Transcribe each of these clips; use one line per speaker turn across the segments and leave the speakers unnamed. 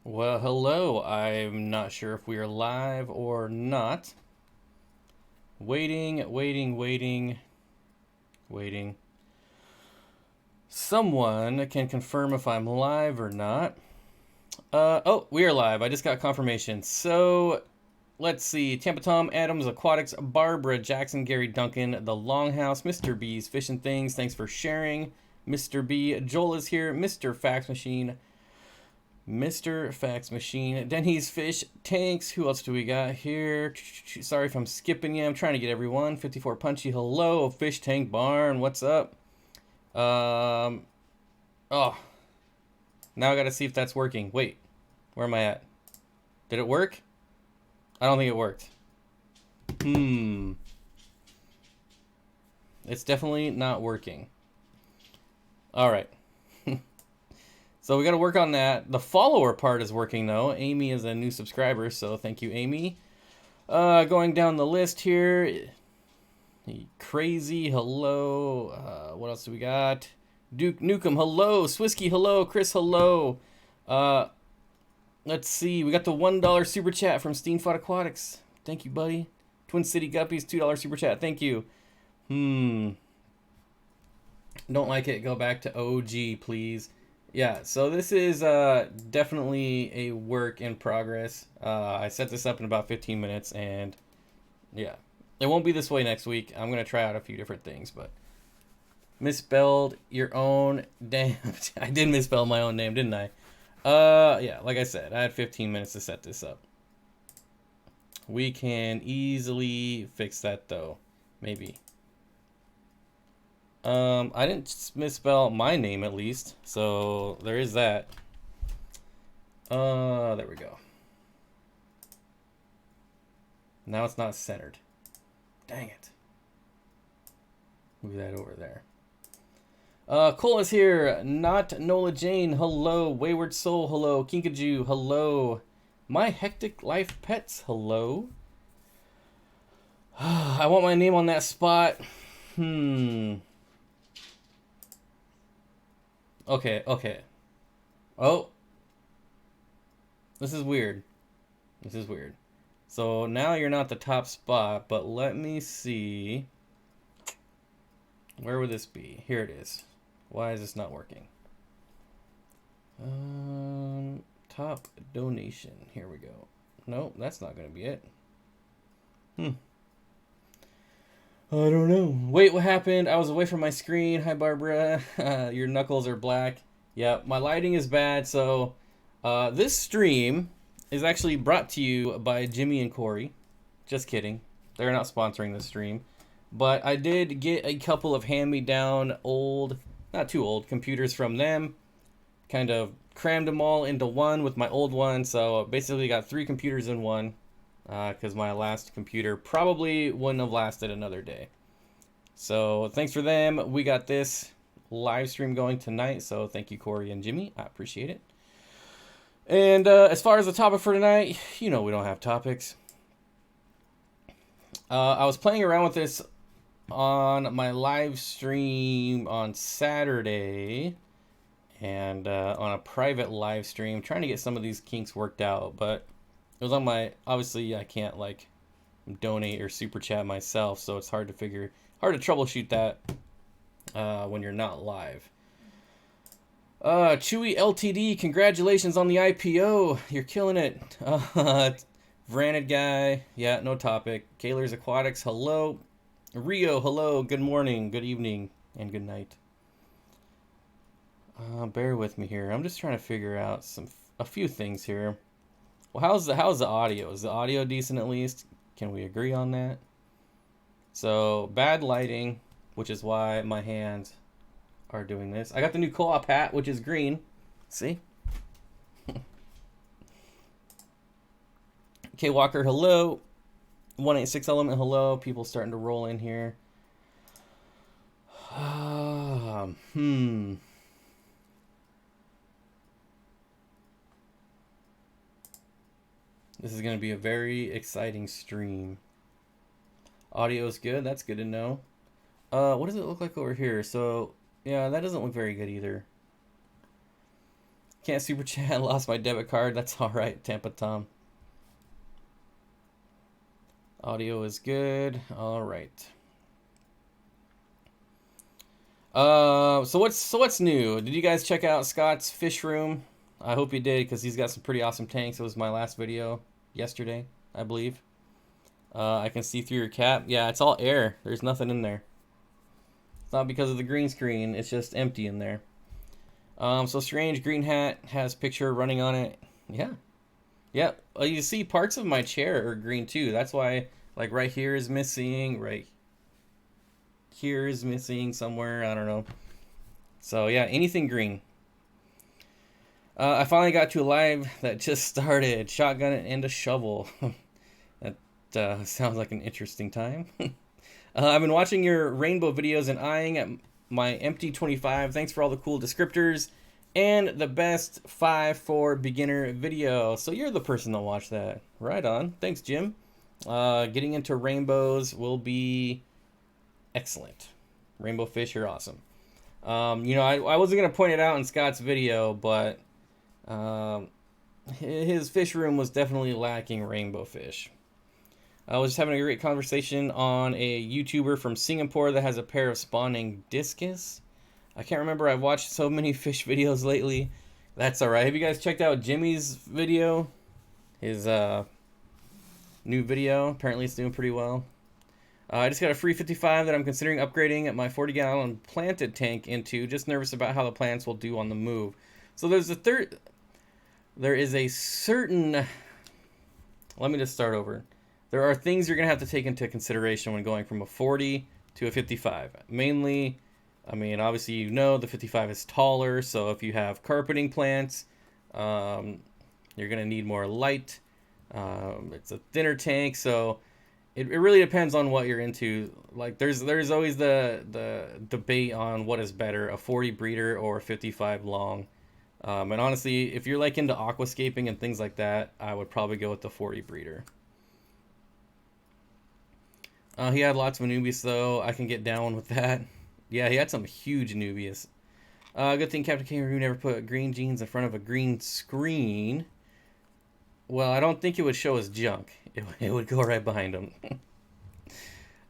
Well, hello. I'm not sure if we are live or not. Waiting. Someone can confirm if I'm live or not. Oh, we are live. I just got confirmation. So, let's see. Tampa Tom, Adams, Aquatics, Barbara, Jackson, Gary Duncan, The Longhouse, Mr. B's Fish and Things. Thanks for sharing. Mr. B, Joel is here. Mr. Fax Machine, Mr. Fax Machine, Denny's Fish Tanks. Who else do we got here? Sorry if I'm skipping you. I'm trying to get everyone. 54 Punchy. Hello, Fish Tank Barn. What's up? Um. Oh, now I got to see if that's working. Wait, where am I at? Did it work? I don't think it worked. It's definitely not working. All right. So we got to work on that. The follower part is working though. Amy is a new subscriber, so thank you, Amy. Going down the list here. Crazy, hello. What else do we got? Duke Nukem, hello. Swisky, hello. Chris, hello. Uh, let's see. We got the $1 super chat from Steenfott Aquatics. Thank you, buddy. Twin City Guppies, $2 super chat. Thank you. Don't like it. Go back to OG, please. Yeah, so this is definitely a work in progress. I set this up in about 15 minutes, and yeah, it won't be this way next week. I'm going to try out a few different things, but misspelled your own damn. I did misspell my own name, didn't I? Yeah, like I said, I had 15 minutes to set this up. We can easily fix that though, maybe. I didn't misspell my name at least, so there is that. There we go. Now it's not centered. Dang it. Move that over there. Cole is here. Not Nola Jane. Hello. Wayward Soul. Hello. Kinkaju. Hello. My Hectic Life Pets. Hello. I want my name on that spot. Okay. Oh. This is weird. So now you're not the top spot, but let me see. Where would this be? Here it is. Why is this not working? Top donation. Here we go. Nope, that's not going to be it. I don't know. Wait, what happened? I was away from my screen. Hi, Barbara. Your knuckles are black. Yeah, my lighting is bad. So, this stream is actually brought to you by Jimmy and Corey. Just kidding. They're not sponsoring this stream. But I did get a couple of hand-me-down old, not too old, computers from them. Kind of crammed them all into one with my old one. So, basically got 3 computers in one. Because my last computer probably wouldn't have lasted another day. So thanks for them. We got this live stream going tonight. So thank you, Corey and Jimmy. I appreciate it. And as far as the topic for tonight, we don't have topics. I was playing around with this on my live stream on Saturday. And on a private live stream, trying to get some of these kinks worked out. But it was on my, obviously I can't like donate or super chat myself, so it's hard to troubleshoot that when you're not live. Chewy LTD, congratulations on the IPO. You're killing it. Vranid guy, yeah, no topic. Kaler's Aquatics, hello. Rio, hello. Good morning, good evening, and good night. Bear with me here. I'm just trying to figure out a few things here. Well, how's the audio? Is the audio decent at least? Can we agree on that? So, bad lighting, which is why my hands are doing this. I got the new co-op hat, which is green. See? K Walker, hello. 186 Element, hello. People starting to roll in here. This is going to be a very exciting stream. Audio is good. That's good to know. What does it look like over here? So, yeah, that doesn't look very good either. Can't super chat. Lost my debit card. That's all right, Tampa Tom. Audio is good. All right. So what's new? Did you guys check out Scott's fish room? I hope you did, because he's got some pretty awesome tanks. It was my last video yesterday, I believe. I can see through your cap. Yeah, it's all air. There's nothing in there. It's not because of the green screen. It's just empty in there. So Strange Green Hat has picture running on it. Yeah. Yeah. Well, you see parts of my chair are green too. That's why, like, right here is missing. Right here is missing somewhere. I don't know. So yeah, anything green. I finally got to a live that just started. Shotgun and a shovel. That sounds like an interesting time. I've been watching your rainbow videos and eyeing at my empty 25. Thanks for all the cool descriptors and the best 5 for beginner video. So you're the person that watched that. Right on. Thanks, Jim. Getting into rainbows will be excellent. Rainbow fish are awesome. You know, I wasn't going to point it out in Scott's video, but his fish room was definitely lacking rainbow fish. I was just having a great conversation on a YouTuber from Singapore that has a pair of spawning discus. I can't remember. I've watched so many fish videos lately. That's alright. Have you guys checked out Jimmy's video? His new video. Apparently it's doing pretty well. I just got a free 55 that I'm considering upgrading at my 40-gallon planted tank into. Just nervous about how the plants will do on the move. So there is a certain... Let me just start over. There are things you're going to have to take into consideration when going from a 40 to a 55. Mainly, I mean, obviously, you know, the 55 is taller. So if you have carpeting plants, you're going to need more light. It's a thinner tank. So it really depends on what you're into. Like there's always the debate on what is better, a 40 breeder or a 55 long. And honestly, if you're like into aquascaping and things like that, I would probably go with the 40 breeder. He had lots of Anubias, though. I can get down with that. Yeah, he had some huge Anubias. Good thing Captain Kangaroo never put green jeans in front of a green screen. Well, I don't think it would show his junk. It would go right behind him.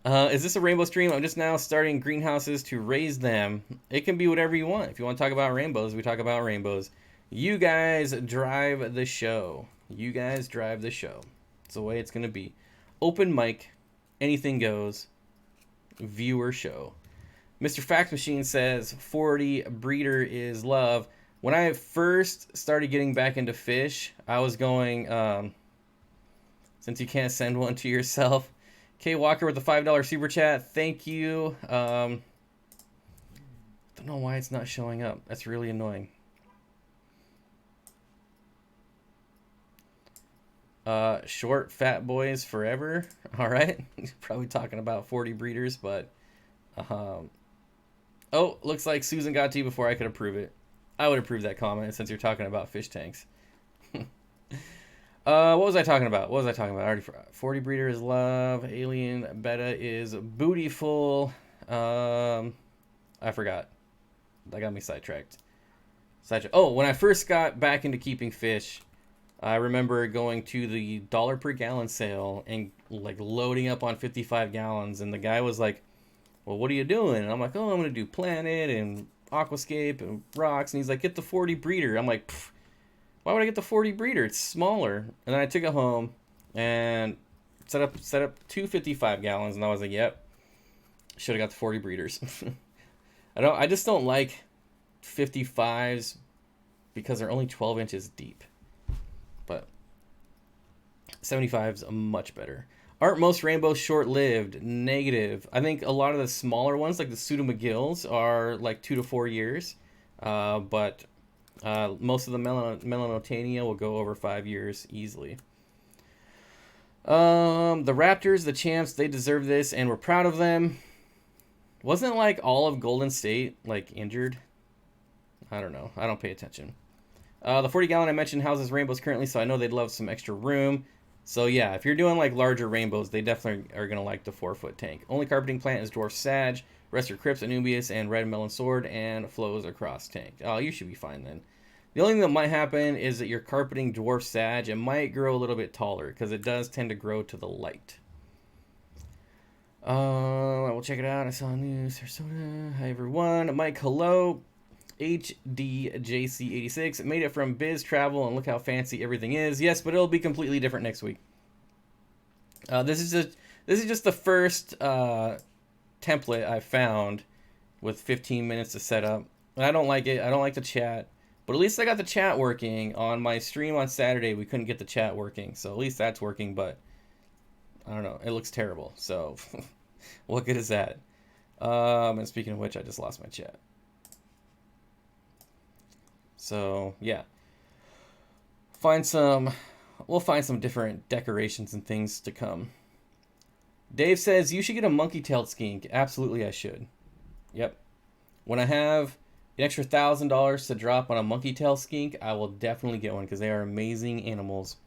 Is this a rainbow stream? I'm just now starting greenhouses to raise them. It can be whatever you want. If you want to talk about rainbows, we talk about rainbows. You guys drive the show. You guys drive the show. It's the way it's going to be. Open mic. Anything goes. Viewer show. Mr. Fact Machine says 40 breeder is love. When I first started getting back into fish, I was going, since you can't send one to yourself. K Walker with the $5 super chat. Thank you. Don't know why it's not showing up. That's really annoying. Short fat boys forever. All right. He's probably talking about 40 breeders, but oh, looks like Susan got to you before I could approve it. I would approve that comment since you're talking about fish tanks. What was I talking about? I already forgot. 40 breeder is love. Alien beta is bootyful. I forgot. That got me sidetracked. Oh, when I first got back into keeping fish, I remember going to the $1 per gallon sale and like loading up on 55 gallons. And the guy was like, well, what are you doing? And I'm like, oh, I'm going to do Planet and Aquascape and Rocks. And he's like, get the 40 breeder. I'm like, why would I get the 40 breeder? It's smaller. And then I took it home and set up 255 gallons. And I was like, yep, should have got the 40 breeders. I just don't like 55s because they're only 12 inches deep. But 75's much better. Aren't most rainbows short-lived? Negative. I think a lot of the smaller ones, like the Pseudo McGills, are like 2 to 4 years. But most of the Melanotania will go over 5 years easily. The Raptors, the champs, they deserve this, and we're proud of them. Wasn't like all of Golden State like injured? I don't know. I don't pay attention. The 40 gallon I mentioned houses rainbows currently, so I know they'd love some extra room. So yeah, if you're doing like larger rainbows, they definitely are going to like the 4-foot tank. Only carpeting plant is Dwarf Sag, rest are Crypts, Anubias, and Red Melon Sword, and flows across tank. Oh, you should be fine then. The only thing that might happen is that your carpeting dwarf sag, it might grow a little bit taller because it does tend to grow to the light. I will check it out. I saw news. Sarasota. Hi everyone. Mike, hello. HDJC86 made it from Biz Travel, and look how fancy everything is. Yes, but it'll be completely different next week. This is just the first template I found with 15 minutes to set up. And I don't like it. I don't like the chat. But at least I got the chat working. On my stream on Saturday, we couldn't get the chat working. So at least that's working, but I don't know. It looks terrible. So what good is that? And speaking of which, I just lost my chat. So yeah. We'll find some different decorations and things to come. Dave says you should get a monkey-tailed skink. Absolutely I should. Yep. When I have an extra $1,000 to drop on a monkey-tailed skink, I will definitely get one because they are amazing animals.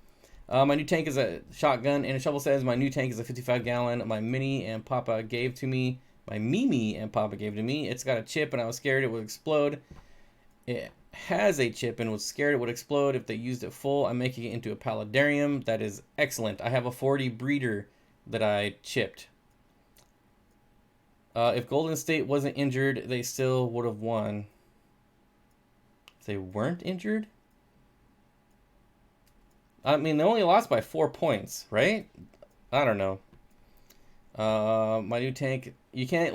My new tank is a shotgun, and a shovel says my new tank is a 55-gallon. My Mimi and Papa gave to me. It's got a chip, and I was scared it would explode. It has a chip and was scared it would explode if they used it full. I'm making it into a paludarium. That is excellent. I have a 40 breeder that I chipped. If Golden State wasn't injured, they still would have won. If they weren't injured? I mean, they only lost by 4 points, right? I don't know. My new tank, you can't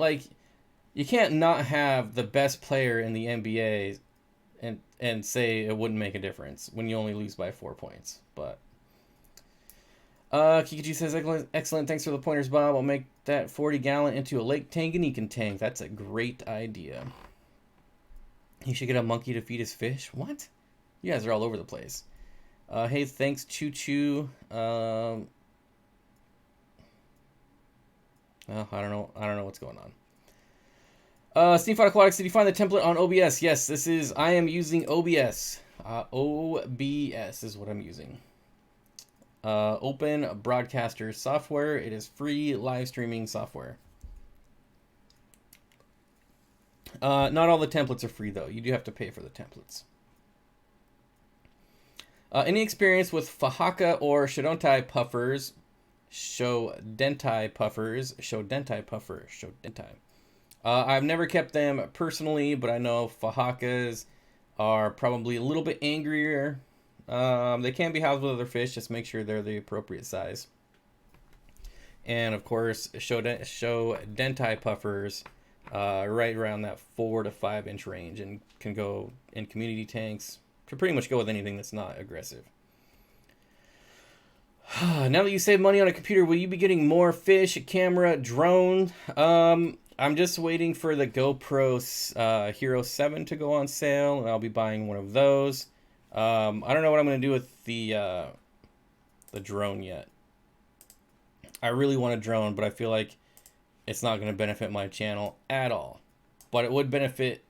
not have the best player in the NBA and say it wouldn't make a difference when you only lose by 4 points. But Kikuchi says, excellent, thanks for the pointers, Bob. I'll make that 40-gallon into a Lake Tanganyika tank. That's a great idea. You should get a monkey to feed his fish. What? You guys are all over the place. Hey, thanks, Choo Choo. I don't know what's going on. Steenfott Aquatics, did you find the template on OBS? Yes, I am using OBS. OBS is what I'm using. Open Broadcaster software. It is free live streaming software. Not all the templates are free, though. You do have to pay for the templates. Any experience with Fahaka or Shodentai puffers? Shodentai puffers. I've never kept them personally, but I know Fahakas are probably a little bit angrier. They can be housed with other fish. Just make sure they're the appropriate size. And of course, Shodentai puffers, right around that 4 to 5 inch range, and can go in community tanks. Can pretty much go with anything that's not aggressive. Now that you save money on a computer, will you be getting more fish, camera, drone? I'm just waiting for the GoPro Hero 7 to go on sale, and I'll be buying one of those. I don't know what I'm going to do with the drone yet. I really want a drone, but I feel like it's not going to benefit my channel at all. But it would benefit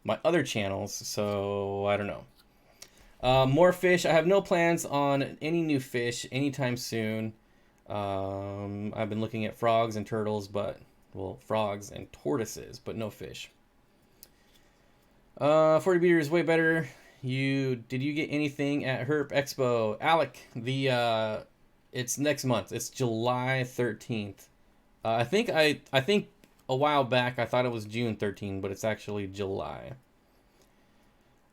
my other channels, so I don't know. More fish. I have no plans on any new fish anytime soon. I've been looking at frogs and turtles, frogs and tortoises, but no fish. 40 beater is way better. Did you get anything at Herp Expo? Alec, it's next month. It's July 13th. I think a while back I thought it was June 13th, but it's actually July.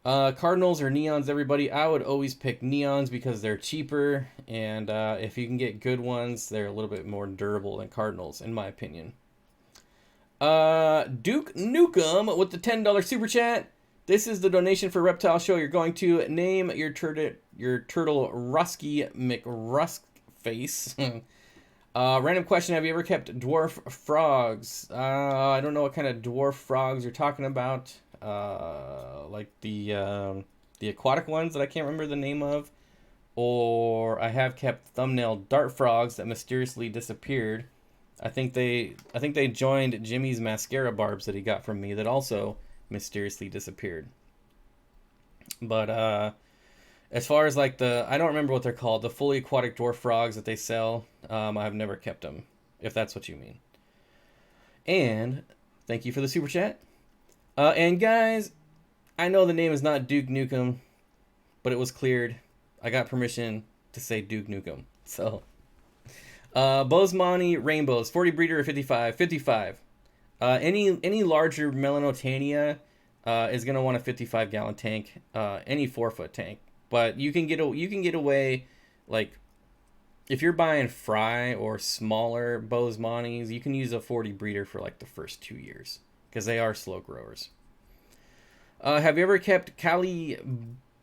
Cardinals or neons, everybody. I would always pick neons because they're cheaper, and if you can get good ones, they're a little bit more durable than cardinals, in my opinion. Duke Nukem with the $10 super chat. This is the donation for Reptile Show. You're going to name your turtle Rusky McRuskface. Random question: have you ever kept dwarf frogs? I don't know what kind of dwarf frogs you're talking about. Like the aquatic ones that I can't remember the name of, or I have kept thumbnail dart frogs that mysteriously disappeared. I think they joined Jimmy's mascara barbs that he got from me that also mysteriously disappeared. But as far as like I don't remember what they're called, the fully aquatic dwarf frogs that they sell, I've never kept them, if that's what you mean. And thank you for the super chat. And guys, I know the name is not Duke Nukem, but it was cleared. I got permission to say Duke Nukem. So, Bosemani Rainbows, 40 breeder or 55? 55. Any larger Melanotania is gonna want a 55-gallon tank. Any 4-foot tank, but you can get away, like if you're buying fry or smaller Bosemanis, you can use a 40 breeder for like the first 2 years because they are slow growers. Have you ever kept Kali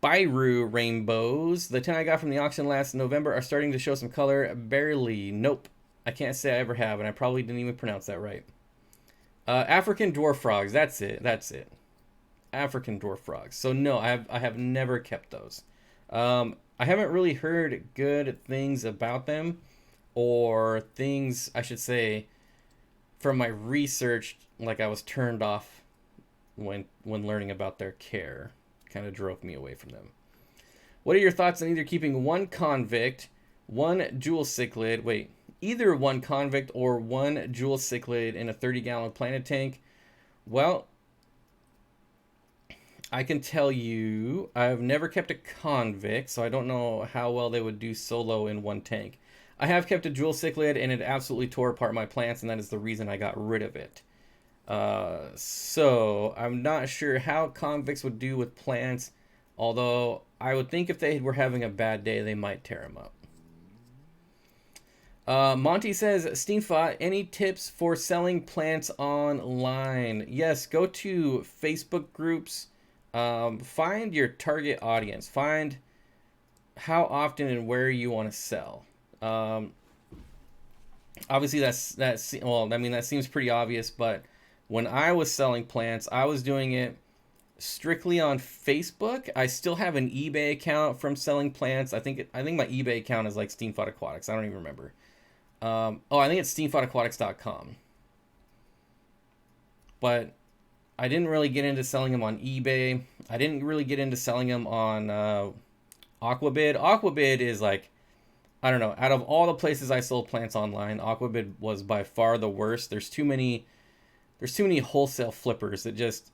Bairu rainbows? The 10 I got from the auction last November are starting to show some color. Barely. Nope. I can't say I ever have, and I probably didn't even pronounce that right. African dwarf frogs. That's it. African dwarf frogs. So no, I have never kept those. I haven't really heard good things about them, or things, I should say, from my research, like I was turned off when learning about their care. Kind of drove me away from them. What are your thoughts on either keeping one convict, one jewel cichlid, either one convict or one jewel cichlid in a 30-gallon planted tank? Well, I can tell you I've never kept a convict, so I don't know how well they would do solo in one tank. I have kept a jewel cichlid, and it absolutely tore apart my plants, and that is the reason I got rid of it. So I'm not sure how convicts would do with plants, although I would think if they were having a bad day, they might tear them up. Monty says, Steenfott, any tips for selling plants online? Yes, go to Facebook groups. Find your target audience. Find how often and where you want to sell. Obviously, that seems pretty obvious, but when I was selling plants, I was doing it strictly on Facebook. I still have an eBay account from selling plants. I think my eBay account is like Steenfott Aquatics. I don't even remember. I think it's steenfottaquatics.com. But I didn't really get into selling them on eBay. I didn't really get into selling them on Aquabid. Aquabid is like, I don't know, out of all the places I sold plants online, Aquabid was by far the worst. There's too many wholesale flippers that just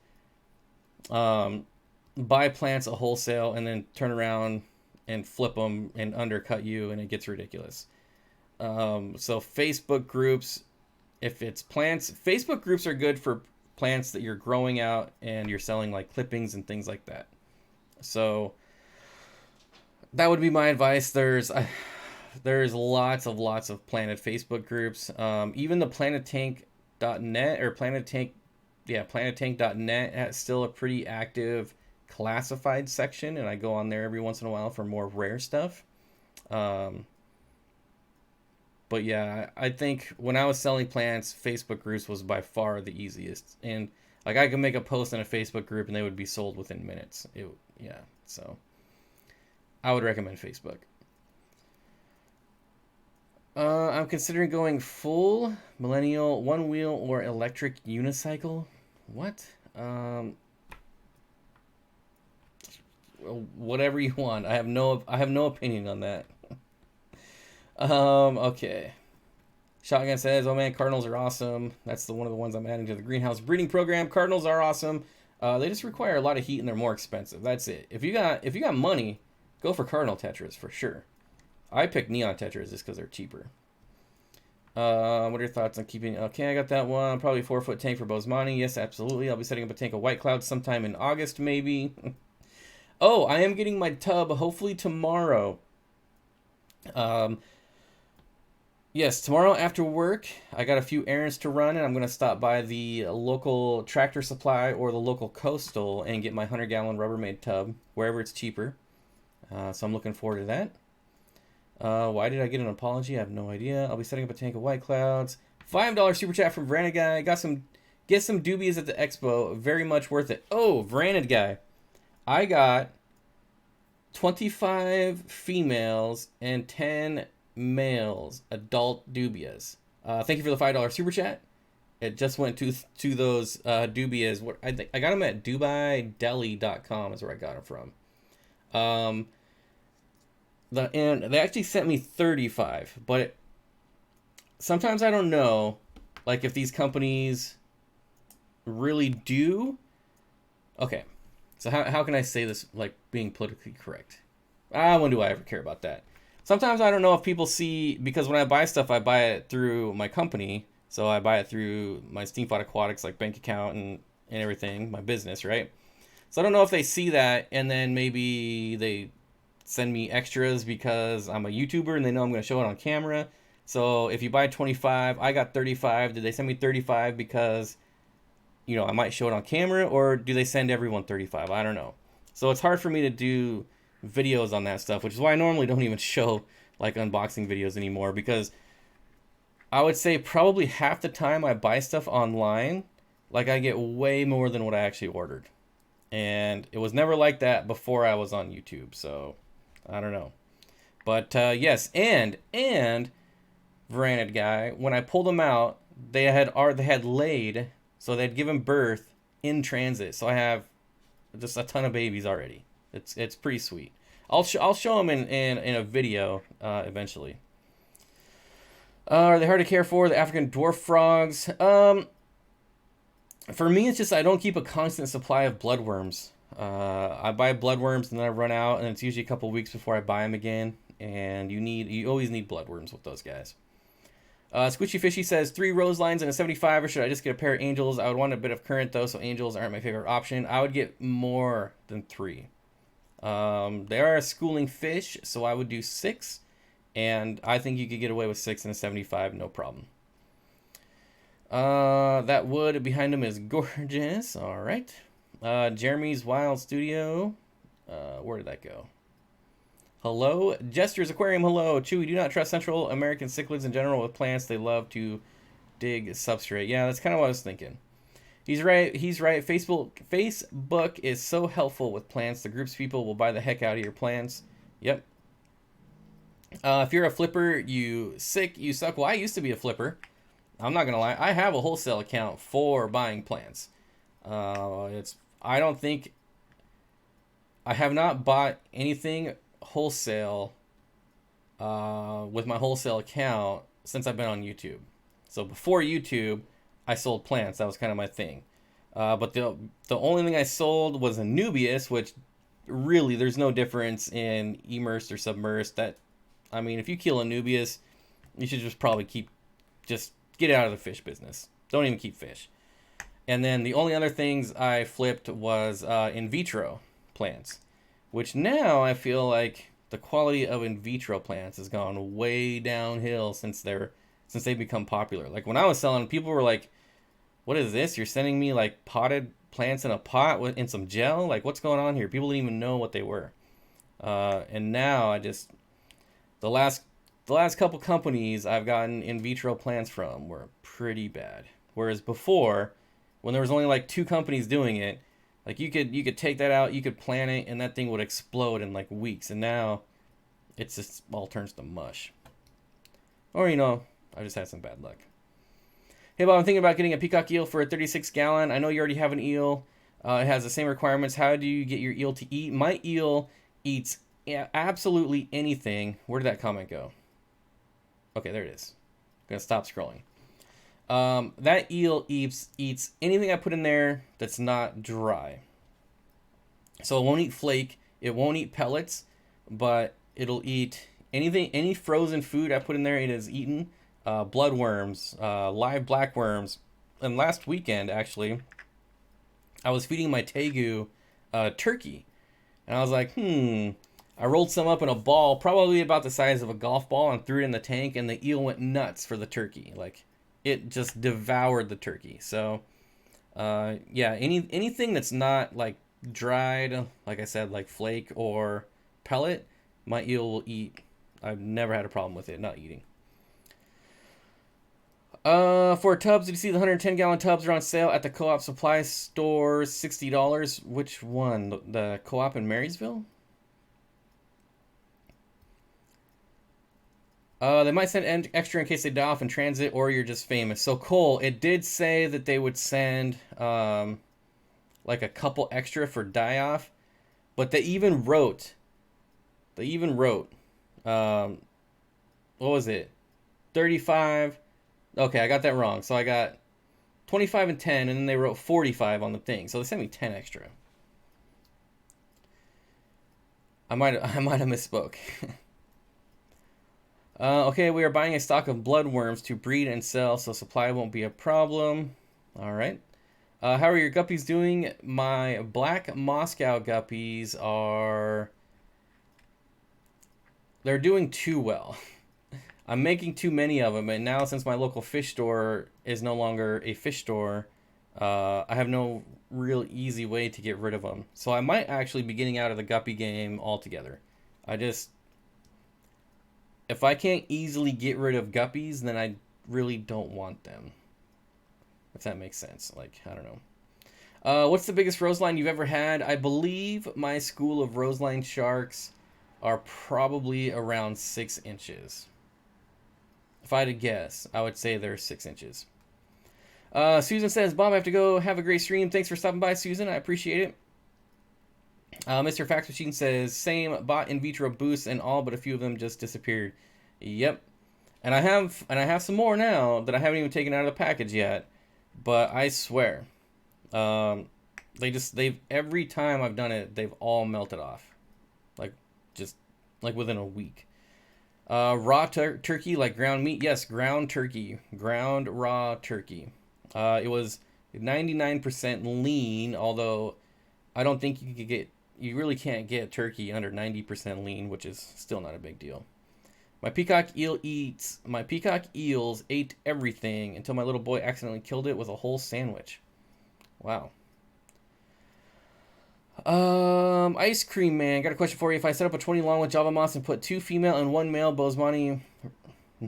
buy plants at wholesale and then turn around and flip them and undercut you, and it gets ridiculous. So Facebook groups, if it's plants, Facebook groups are good for plants that you're growing out and you're selling like clippings and things like that. So that would be my advice. There's lots of planted Facebook groups. Even the planettank.net or planettank.net has still a pretty active classified section, and I go on there every once in a while for more rare stuff. But yeah, I think when I was selling plants, Facebook groups was by far the easiest. And like I could make a post in a Facebook group and they would be sold within minutes. So I would recommend Facebook. I'm considering going full millennial, one wheel or electric unicycle. What? Whatever you want. I have no opinion on that. Okay. Shotgun says, "Oh man, cardinals are awesome." That's one of the ones I'm adding to the greenhouse breeding program. Cardinals are awesome. They just require a lot of heat and they're more expensive. That's it. If you got money, go for cardinal tetras for sure. I pick neon tetras just because they're cheaper. What are your thoughts on keeping? Okay, I got that one. Probably 4-foot tank for Bosemani. Yes, absolutely. I'll be setting up a tank of white clouds sometime in August, maybe. Oh, I am getting my tub hopefully tomorrow. Yes, tomorrow after work, I got a few errands to run, and I'm going to stop by the local Tractor Supply or the local Coastal and get my 100-gallon Rubbermaid tub, wherever it's cheaper. So I'm looking forward to that. Why did I get an apology? I have no idea. I'll be setting up a tank of white clouds. $5 super chat from Vranid Guy. Get some doobies at the expo. Very much worth it. Oh, Vranid Guy. I got 25 females and 10 males, adult dubias. Thank you for the $5 super chat. It just went to those dubias. What I got them at DubaiDeli.com is where I got them from. And they actually sent me 35, but sometimes I don't know, like if these companies really do. Okay, So how can I say this like being politically correct? Ah, when do I ever care about that? Sometimes I don't know if people see, because when I buy stuff, I buy it through my company. So I buy it through my Steenfott Aquatics like bank account and everything, my business, right? So I don't know if they see that and then maybe they send me extras because I'm a YouTuber and they know I'm going to show it on camera. So if you buy 25, I got 35. Did they send me 35 because, I might show it on camera, or do they send everyone 35? I don't know. So it's hard for me to do videos on that stuff, which is why I normally don't even show like unboxing videos anymore, because I would say probably half the time I buy stuff online, like I get way more than what I actually ordered. And it was never like that before I was on YouTube, so I don't know. But yes, and Veranid guy, when I pulled them out, they had laid, so they'd given birth in transit. So I have just a ton of babies already. It's pretty sweet. I'll show them in a video eventually. Are they hard to care for? The African dwarf frogs. For me, it's just I don't keep a constant supply of bloodworms. I buy bloodworms and then I run out, and it's usually a couple weeks before I buy them again. And you always need bloodworms with those guys. Squishy Fishy says 3 rose lines and a 75, or should I just get a pair of angels? I would want a bit of current though, so angels aren't my favorite option. I would get more than 3. They are a schooling fish, so I would do 6, and I think you could get away with 6 and a 75, no problem. That wood behind him is gorgeous. All right. Jeremy's Wild Studio. Where did that go? Hello. Jester's Aquarium. Hello. Chewy, do not trust Central American cichlids in general with plants. They love to dig substrate. Yeah, that's kind of what I was thinking. He's right. He's right. Facebook is so helpful with plants. The groups people will buy the heck out of your plants. Yep. If you're a flipper, you suck. Well, I used to be a flipper. I'm not gonna lie. I have a wholesale account for buying plants. I don't think I have not bought anything wholesale with my wholesale account since I've been on YouTube. So before YouTube, I sold plants. That was kind of my thing. But the only thing I sold was a Nubius, which really there's no difference in immersed or submersed. If you kill a Nubius, you should just probably just get out of the fish business. Don't even keep fish. And then the only other things I flipped was in vitro plants, which now I feel like the quality of in vitro plants has gone way downhill since they become popular. Like when I was selling, people were like, "What is this? You're sending me like potted plants in a pot in some gel? Like what's going on here?" People didn't even know what they were. And now the last couple companies I've gotten in vitro plants from were pretty bad. Whereas before, when there was only like 2 companies doing it, like you could take that out, you could plant it, and that thing would explode in like weeks. And now it's just all turns to mush. Or I just had some bad luck. Hey Bob, I'm thinking about getting a peacock eel for a 36 gallon. I know you already have an eel. It has the same requirements. How do you get your eel to eat? My eel eats absolutely anything. Where did that comment go? Okay, there it is. I'm gonna stop scrolling. That eel eats anything I put in there that's not dry. So it won't eat flake, it won't eat pellets, but it'll eat anything, any frozen food I put in there. It has eaten bloodworms, live blackworms, and last weekend actually, I was feeding my tegu turkey, and I was like, I rolled some up in a ball, probably about the size of a golf ball, and threw it in the tank, and the eel went nuts for the turkey. Like, it just devoured the turkey. So, yeah, anything that's not, like, dried, like I said, like flake or pellet, my eel will eat. I've never had a problem with it not eating. For tubs, did you see the 110-gallon tubs are on sale at the Co-op supply store, $60? Which one? The Co-op in Marysville? They might send extra in case they die off in transit or you're just famous. So Cole, it did say that they would send like a couple extra for die off, but they even wrote, what was it? 35. Okay, I got that wrong. So I got 25 and 10, and then they wrote 45 on the thing. So they sent me 10 extra. I might have misspoke. Okay, we are buying a stock of bloodworms to breed and sell, so supply won't be a problem. All right. How are your guppies doing? My black Moscow guppies are... They're doing too well. I'm making too many of them, and now since my local fish store is no longer a fish store, I have no real easy way to get rid of them. So I might actually be getting out of the guppy game altogether. I just... If I can't easily get rid of guppies, then I really don't want them. If that makes sense. Like, I don't know. What's the biggest roseline you've ever had? I believe my school of roseline sharks are probably around 6 inches. If I had to guess, I would say they're 6 inches. Susan says, Bob, I have to go. Have a great stream. Thanks for stopping by, Susan. I appreciate it. Mr. Fax Machine says, same, bought in vitro boosts and all, but a few of them just disappeared. Yep. And I have some more now that I haven't even taken out of the package yet. But I swear, they've every time I've done it, they've all melted off. Like within a week. Raw turkey, like ground meat. Yes, ground turkey. Ground raw turkey. It was 99% lean, although I don't think you really can't get turkey under 90% lean, which is still not a big deal. My peacock eels ate everything until my little boy accidentally killed it with a whole sandwich. Wow. Ice Cream Man, got a question for you. If I set up a 20 long with Java Moss and put 2 female and 1 male Bosemani,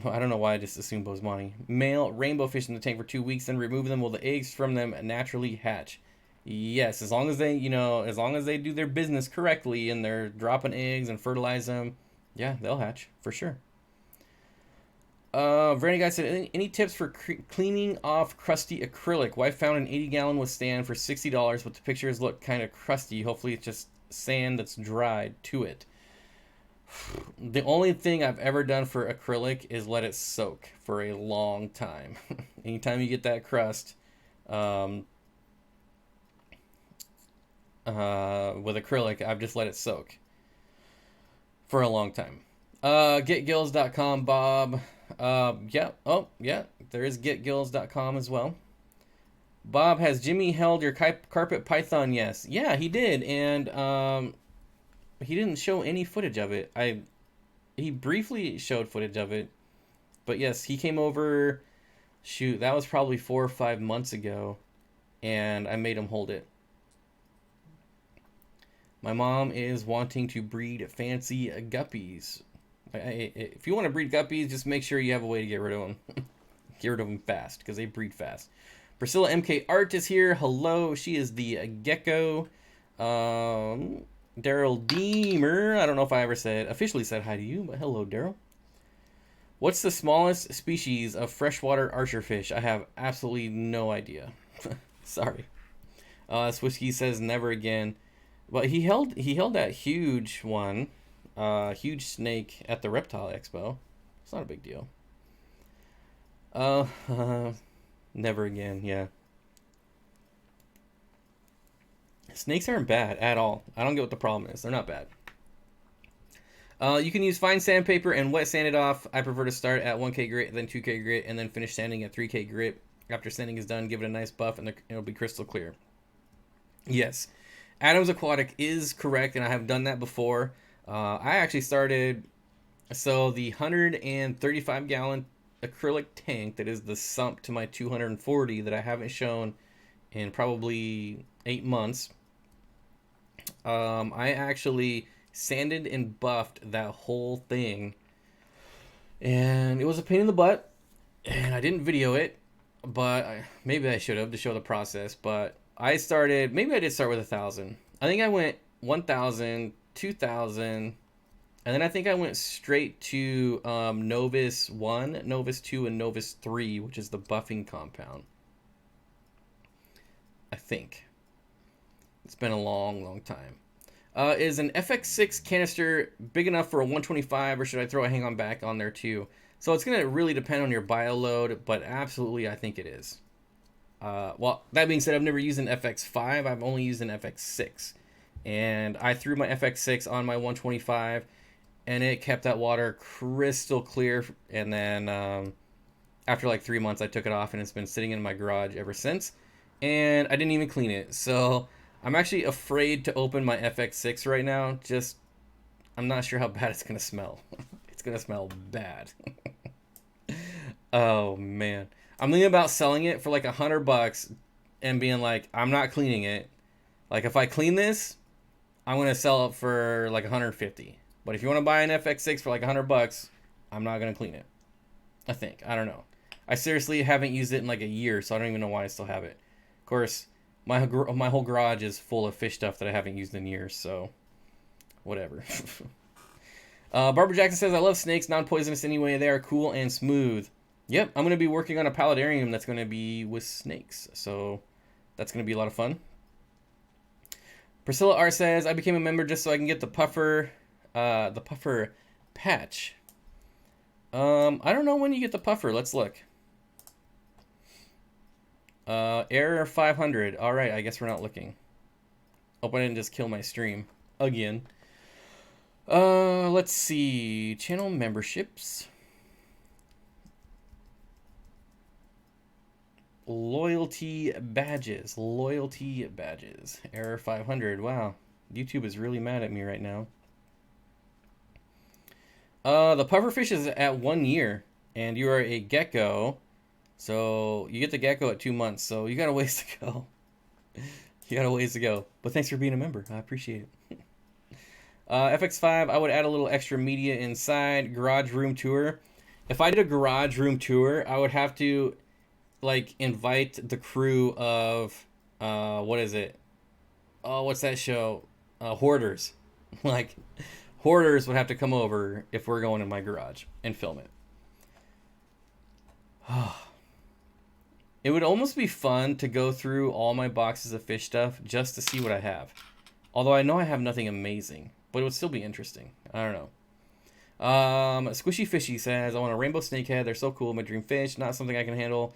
I don't know why I just assumed Bosemani, male rainbow fish in the tank for 2 weeks, then remove them, will the eggs from them naturally hatch? Yes, as long as they, as long as they do their business correctly and they're dropping eggs and fertilize them, yeah, they'll hatch for sure. Verani Guy said, any tips for cleaning off crusty acrylic? Wife found an 80-gallon withstand for $60, but the pictures look kind of crusty. Hopefully it's just sand that's dried to it. The only thing I've ever done for acrylic is let it soak for a long time. Anytime you get that crust, with acrylic, I've just let it soak for a long time. Getgills.com, Bob. Yeah. Oh, yeah. There is getgills.com as well. Bob, has Jimmy held your carpet python? Yes. Yeah, he did. And he didn't show any footage of it. He briefly showed footage of it. But yes, he came over. Shoot, that was probably 4 or 5 months ago. And I made him hold it. My mom is wanting to breed fancy guppies. If you want to breed guppies, just make sure you have a way to get rid of them. Get rid of them fast, because they breed fast. Priscilla MK Art is here. Hello. She is the gecko. Daryl Deemer. I don't know if I ever officially said hi to you, but hello, Daryl. What's the smallest species of freshwater archerfish? I have absolutely no idea. Sorry. Swisky says never again. But he held that huge one. Huge snake at the Reptile Expo. It's not a big deal. Never again, yeah. Snakes aren't bad at all. I don't get what the problem is. They're not bad. You can use fine sandpaper and wet sand it off. I prefer to start at 1K grit, then 2K grit, and then finish sanding at 3K grit. After sanding is done, give it a nice buff, and it'll be crystal clear. Yes. Adam's Aquatic is correct, and I have done that before. I actually started, so the 135-gallon acrylic tank that is the sump to my 240 that I haven't shown in probably 8 months. I actually sanded and buffed that whole thing, and it was a pain in the butt, and I didn't video it, but maybe I should have to show the process. But maybe I did start with 1,000. I think I went 1,000, 2,000, and then I think I went straight to Novus 1, Novus 2, and Novus 3, which is the buffing compound. I think. It's been a long, long time. Is an FX6 canister big enough for a 125, or should I throw a hang-on back on there too? So it's going to really depend on your bio load, but absolutely I think it is. Well, that being said, I've never used an FX5. I've only used an FX6. and I threw my FX6 on my 125, and it kept that water crystal clear. And then after like 3 months, I took it off, and it's been sitting in my garage ever since. And I didn't even clean it. So I'm actually afraid to open my FX6 right now. Just, I'm not sure how bad it's going to smell. It's going to smell bad. Oh, man. I'm thinking about selling it for like $100 and being like, I'm not cleaning it. Like, if I clean this, I'm going to sell it for like 150. But if you want to buy an FX6 for like $100, I'm not going to clean it. I think. I don't know. I seriously haven't used it in like a year, so I don't even know why I still have it. Of course, my whole garage is full of fish stuff that I haven't used in years, so whatever. Barbara Jackson says, I love snakes, non-poisonous anyway. They are cool and smooth. Yep, I'm going to be working on a paludarium that's going to be with snakes, so that's going to be a lot of fun. Priscilla R says, I became a member just so I can get the puffer patch. I don't know when you get the puffer. Let's look. Error 500. All right, I guess we're not looking. Hope I didn't just kill my stream again. Let's see. Channel memberships. Loyalty badges. Loyalty badges. Error 500. Wow. YouTube is really mad at me right now. The pufferfish is at 1 year, and you are a gecko, so you get the gecko at 2 months, so you got a ways to go. You got a ways to go. But thanks for being a member. I appreciate it. FX5, I would add a little extra media inside. Garage room tour. If I did a garage room tour, I would have to, like, invite the crew of, what is it? Oh, what's that show? Hoarders. Like, Hoarders would have to come over if we're going in my garage and film it. It would almost be fun to go through all my boxes of fish stuff just to see what I have. Although I know I have nothing amazing, but it would still be interesting. I don't know. Squishy Fishy says, I want a rainbow snakehead. They're so cool. My dream fish. Not something I can handle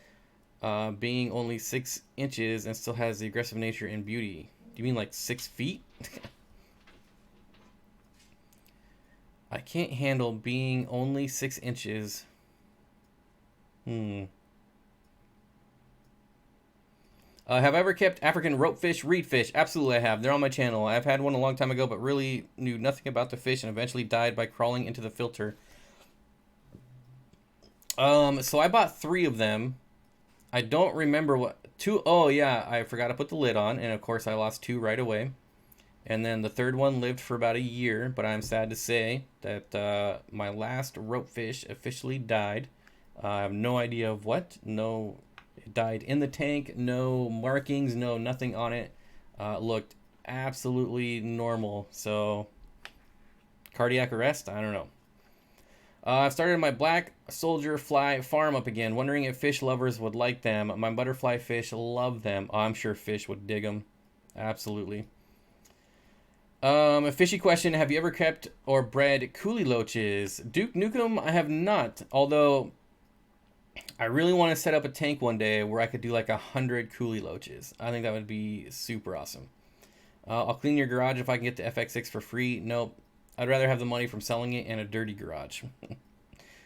being only 6 inches and still has the aggressive nature and beauty. Do you mean like 6 feet? I can't handle being only 6 inches. Have I ever kept African ropefish, reedfish? Absolutely I have. They're on my channel. I've had one a long time ago, but really knew nothing about the fish and eventually died by crawling into the filter. So I bought 3 of them. I don't remember what... 2... Oh, yeah, I forgot to put the lid on, and of course I lost 2 right away. And then the 3rd one lived for about a year, but I'm sad to say that my last ropefish officially died. I have no idea of what. No, it died in the tank. No markings. No nothing on it. Looked absolutely normal. So cardiac arrest? I don't know. I've started my black soldier fly farm up again, wondering if fish lovers would like them. My butterfly fish love them. Oh, I'm sure fish would dig them. Absolutely. A fishy question. Have you ever kept or bred coolie loaches? Duke Nukem, I have not. Although, I really want to set up a tank one day where I could do like 100 coolie loaches. I think that would be super awesome. I'll clean your garage if I can get the FX6 for free. Nope. I'd rather have the money from selling it in a dirty garage.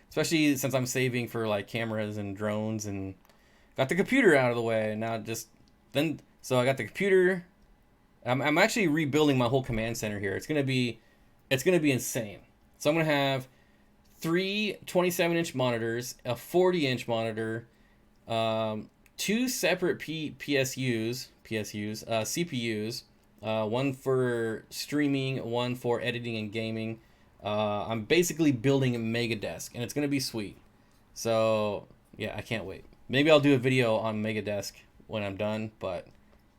Especially since I'm saving for like cameras and drones and got the computer out of the way. Now so I got the computer. I'm actually rebuilding my whole command center here. It's gonna be insane. So I'm gonna have 3 27-inch monitors, a 40-inch monitor, 2 separate PSUs, CPUs, one for streaming, one for editing and gaming. I'm basically building a mega desk, and it's gonna be sweet. So yeah, I can't wait. Maybe I'll do a video on mega desk when I'm done, but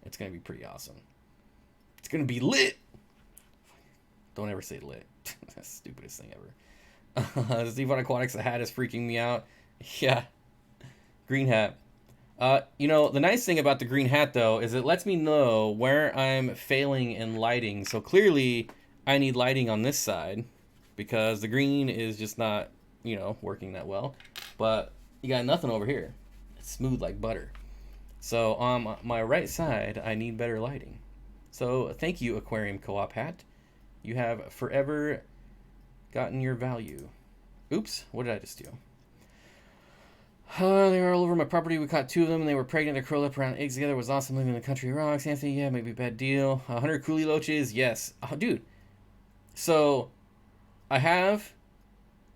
it's gonna be pretty awesome. It's gonna be lit. Don't ever say lit. That's the stupidest thing ever. Steenfott Aquatics, the hat is freaking me out. Yeah. Green hat. You know, the nice thing about the green hat, though, is it lets me know where I'm failing in lighting. So clearly, I need lighting on this side because the green is just not, you know, working that well. But you got nothing over here. It's smooth like butter. So on my right side, I need better lighting. So thank you, Aquarium Co-op hat. You have forever gotten your value. Oops, what did I just do? They were all over my property. We caught 2 of them, and they were pregnant. They curled up around eggs together. It was awesome living in the country rocks. Anthony, yeah, maybe a bad deal. 100 coolie loaches, yes. Oh, dude. So, I have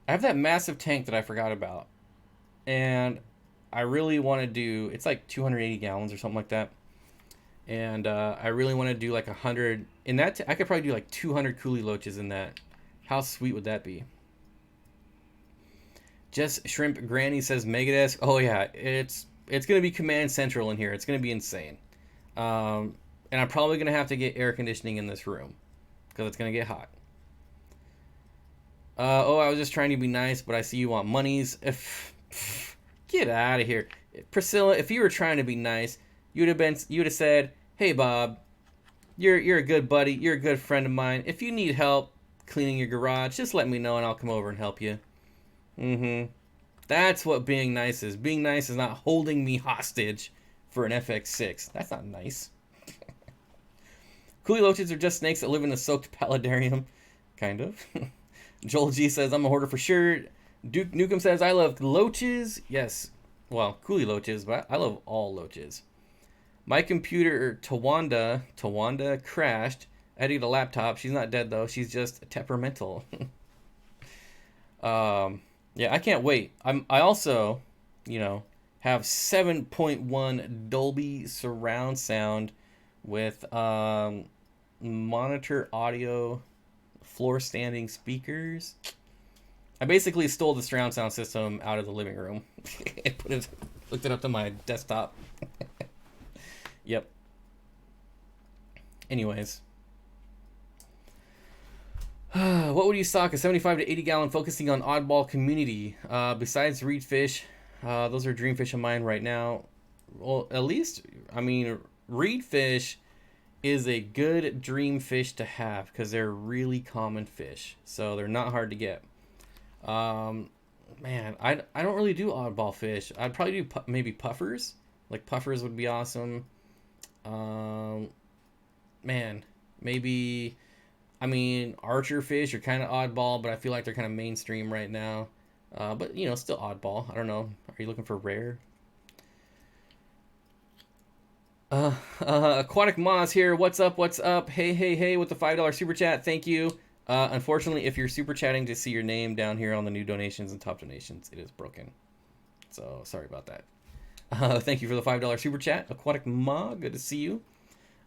that massive tank that I forgot about, and I really want to do. It's like 280 gallons or something like that, and I really want to do like 100 in that. I could probably do like 200 coolie loaches in that. How sweet would that be? Just Shrimp Granny says Megadeth. Oh yeah, it's gonna be Command Central in here. It's gonna be insane, and I'm probably gonna have to get air conditioning in this room because it's gonna get hot. Oh, I was just trying to be nice, but I see you want monies. Get out of here, Priscilla. If you were trying to be nice, you'd have said, "Hey Bob, you're a good buddy. You're a good friend of mine. If you need help cleaning your garage, just let me know and I'll come over and help you." Mm-hmm. That's what being nice is. Being nice is not holding me hostage for an FX6. That's not nice. Coolie loaches are just snakes that live in a soaked paludarium. Kind of. Joel G says, I'm a hoarder for sure. Duke Nukem says, I love loaches. Yes. Well, coolie loaches, but I love all loaches. My computer, Tawanda crashed. I had to get a laptop. She's not dead, though. She's just temperamental. Yeah, I can't wait. I also, have 7.1 Dolby surround sound with monitor audio, floor standing speakers. I basically stole the surround sound system out of the living room and hooked it up to my desktop. Yep. Anyways. What would you stock? A 75 to 80 gallon focusing on oddball community. Besides reed fish, those are dream fish of mine right now. Well, at least, reed fish is a good dream fish to have because they're really common fish. So they're not hard to get. Man, I don't really do oddball fish. I'd probably do maybe puffers. Like puffers would be awesome. Man, maybe... archer fish are kind of oddball, but I feel like they're kind of mainstream right now. But, still oddball. I don't know. Are you looking for rare? Aquatic Moss here. What's up? What's up? Hey, with the $5 super chat. Thank you. Unfortunately, if you're super chatting to see your name down here on the new donations and top donations, it is broken. So, sorry about that. Thank you for the $5 super chat. Aquatic Ma, good to see you.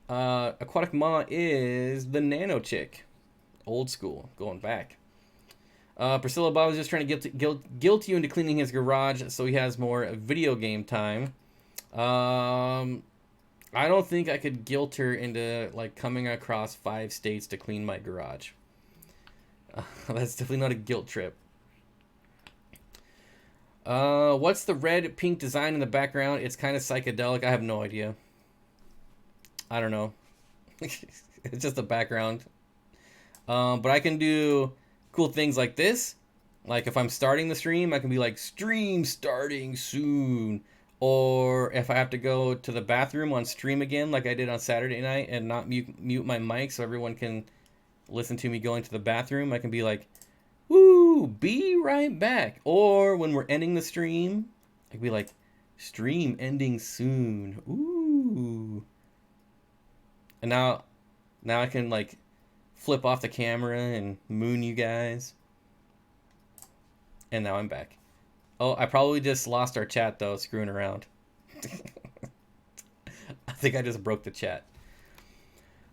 Aquatic Ma is the nano chick. Old school, going back. Priscilla Bob is just trying to guilt you into cleaning his garage so he has more video game time. I don't think I could guilt her into coming across 5 states to clean my garage. That's definitely not a guilt trip. What's the red pink design in the background? It's kind of psychedelic. I have no idea. I don't know. It's just a background. But I can do cool things like this. Like if I'm starting the stream, I can be like, stream starting soon. Or if I have to go to the bathroom on stream again, like I did on Saturday night, and not mute my mic so everyone can listen to me going to the bathroom, I can be like, woo, be right back. Or when we're ending the stream, I can be like, stream ending soon. Ooh. And now I can flip off the camera and moon you guys. And now I'm back. Oh, I probably just lost our chat though, screwing around. I think I just broke the chat.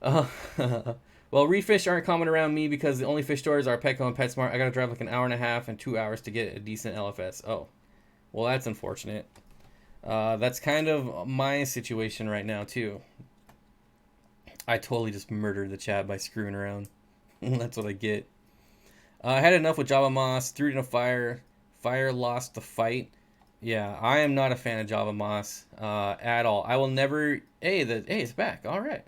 Well, reed fish aren't common around me because the only fish stores are Petco and PetSmart. I gotta drive like an hour and a half and 2 hours to get a decent LFS. Oh, well, that's unfortunate. That's kind of my situation right now too. I totally just murdered the chat by screwing around. That's what I get. I had enough with Java Moss, threw it in a fire. Fire lost the fight. Yeah, I am not a fan of Java Moss at all. I will never... Hey, it's back. All right.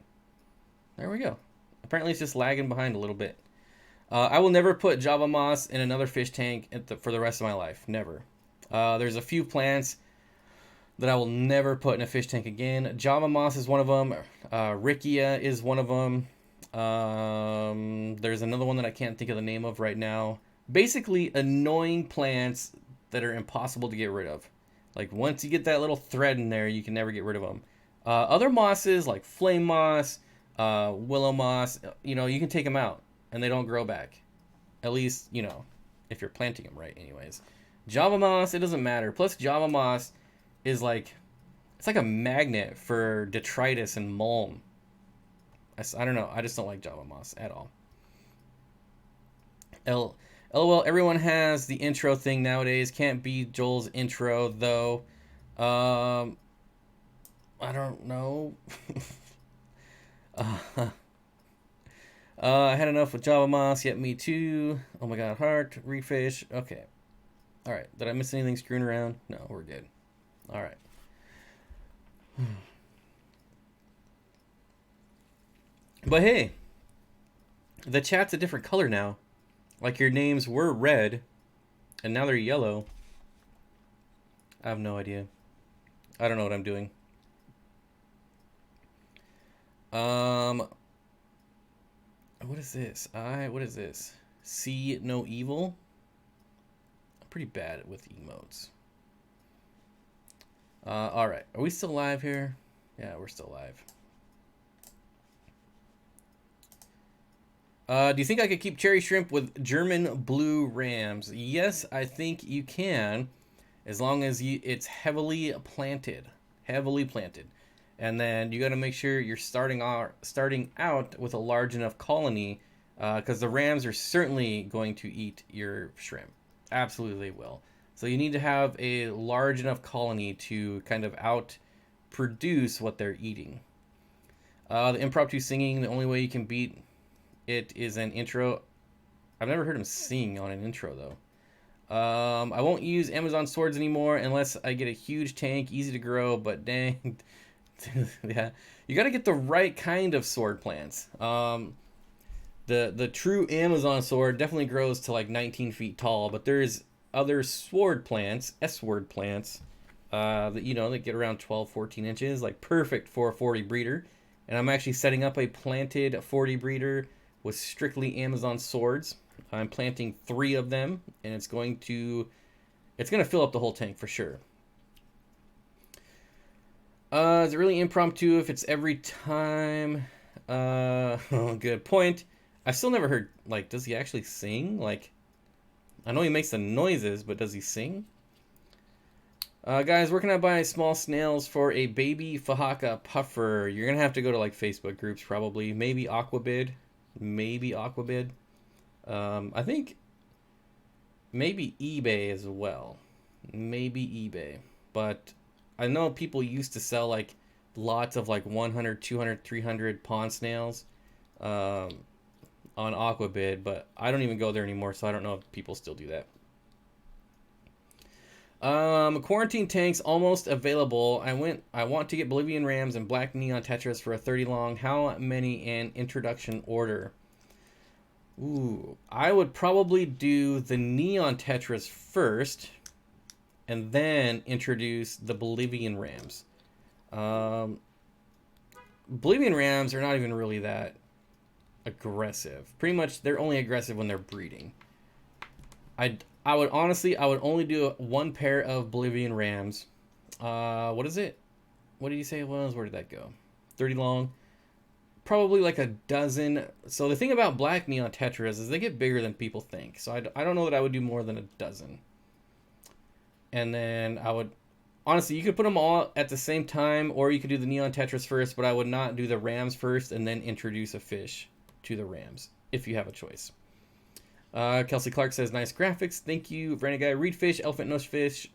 There we go. Apparently it's just lagging behind a little bit. I will never put Java Moss in another fish tank for the rest of my life. Never. There's a few plants that I will never put in a fish tank again. Java moss is one of them. Rickia is one of them. There's another one that I can't think of the name of right now. Basically, annoying plants that are impossible to get rid of. Like, once you get that little thread in there, you can never get rid of them. Other mosses, like flame moss, willow moss, you know, you can take them out, and they don't grow back. At least, you know, if you're planting them right, anyways. Java moss, it doesn't matter. Plus, Java moss is like, it's like a magnet for detritus and mulm. I don't know. I just don't like Java moss at all. LOL, everyone has the intro thing nowadays. Can't be Joel's intro, though. I don't know. I had enough with Java moss. Yet me too. Oh my god, heart, refish. Okay. Alright. Did I miss anything screwing around? No, we're good. Alright. But hey, the chat's a different color now. Like your names were red, and now they're yellow. I have no idea. I don't know what I'm doing. What is this? What is this? See no evil? I'm pretty bad with emotes. Alright. Are we still live here? Yeah, we're still live. Do you think I could keep cherry shrimp with German blue rams? Yes, I think you can, as long as it's heavily planted. Heavily planted. And then you got to make sure you're starting out with a large enough colony, because the rams are certainly going to eat your shrimp. Absolutely will. So you need to have a large enough colony to kind of outproduce what they're eating. The impromptu singing, the only way you can beat it is an intro. I've never heard him sing on an intro, though. I won't use Amazon swords anymore unless I get a huge tank, easy to grow, but dang. Yeah, you got to get the right kind of sword plants. The true Amazon sword definitely grows to like 19 feet tall, but there's other sword plants, S-word plants, that, you know, that get around 12, 14 inches, like perfect for a 40 breeder. And I'm actually setting up a planted 40 breeder with strictly Amazon swords. I'm planting 3 of them, and it's going to fill up the whole tank for sure. Is it really impromptu if it's every time? Good point. I've still never heard, like, does he actually sing? Like, I know he makes the noises, but does he sing? Guys, where can I buy small snails for a baby Fahaka puffer? You're going to have to go to, like, Facebook groups, probably. Maybe Aquabid. I think maybe eBay as well. Maybe eBay. But I know people used to sell, like, lots of, like, 100, 200, 300 pond snails on Aquabid, but I don't even go there anymore, so I don't know if people still do that. Quarantine tanks almost available. I want to get Bolivian Rams and Black Neon Tetras for a 30 long. How many in introduction order? Ooh, I would probably do the Neon Tetras first, and then introduce the Bolivian Rams. Bolivian Rams are not even really that aggressive. Pretty much, they're only aggressive when they're breeding. I would only do 1 pair of Bolivian Rams. What is it? What did you say it was? Where did that go? 30 long. Probably like a dozen. So the thing about Black Neon Tetras is they get bigger than people think. So I don't know that I would do more than a dozen. And then I would, honestly, you could put them all at the same time, or you could do the Neon Tetras first, but I would not do the Rams first and then introduce a fish to the Rams, if you have a choice. Kelsey Clark says, nice graphics. Thank you, Brandon Guy. Reed fish, elephant nose fish,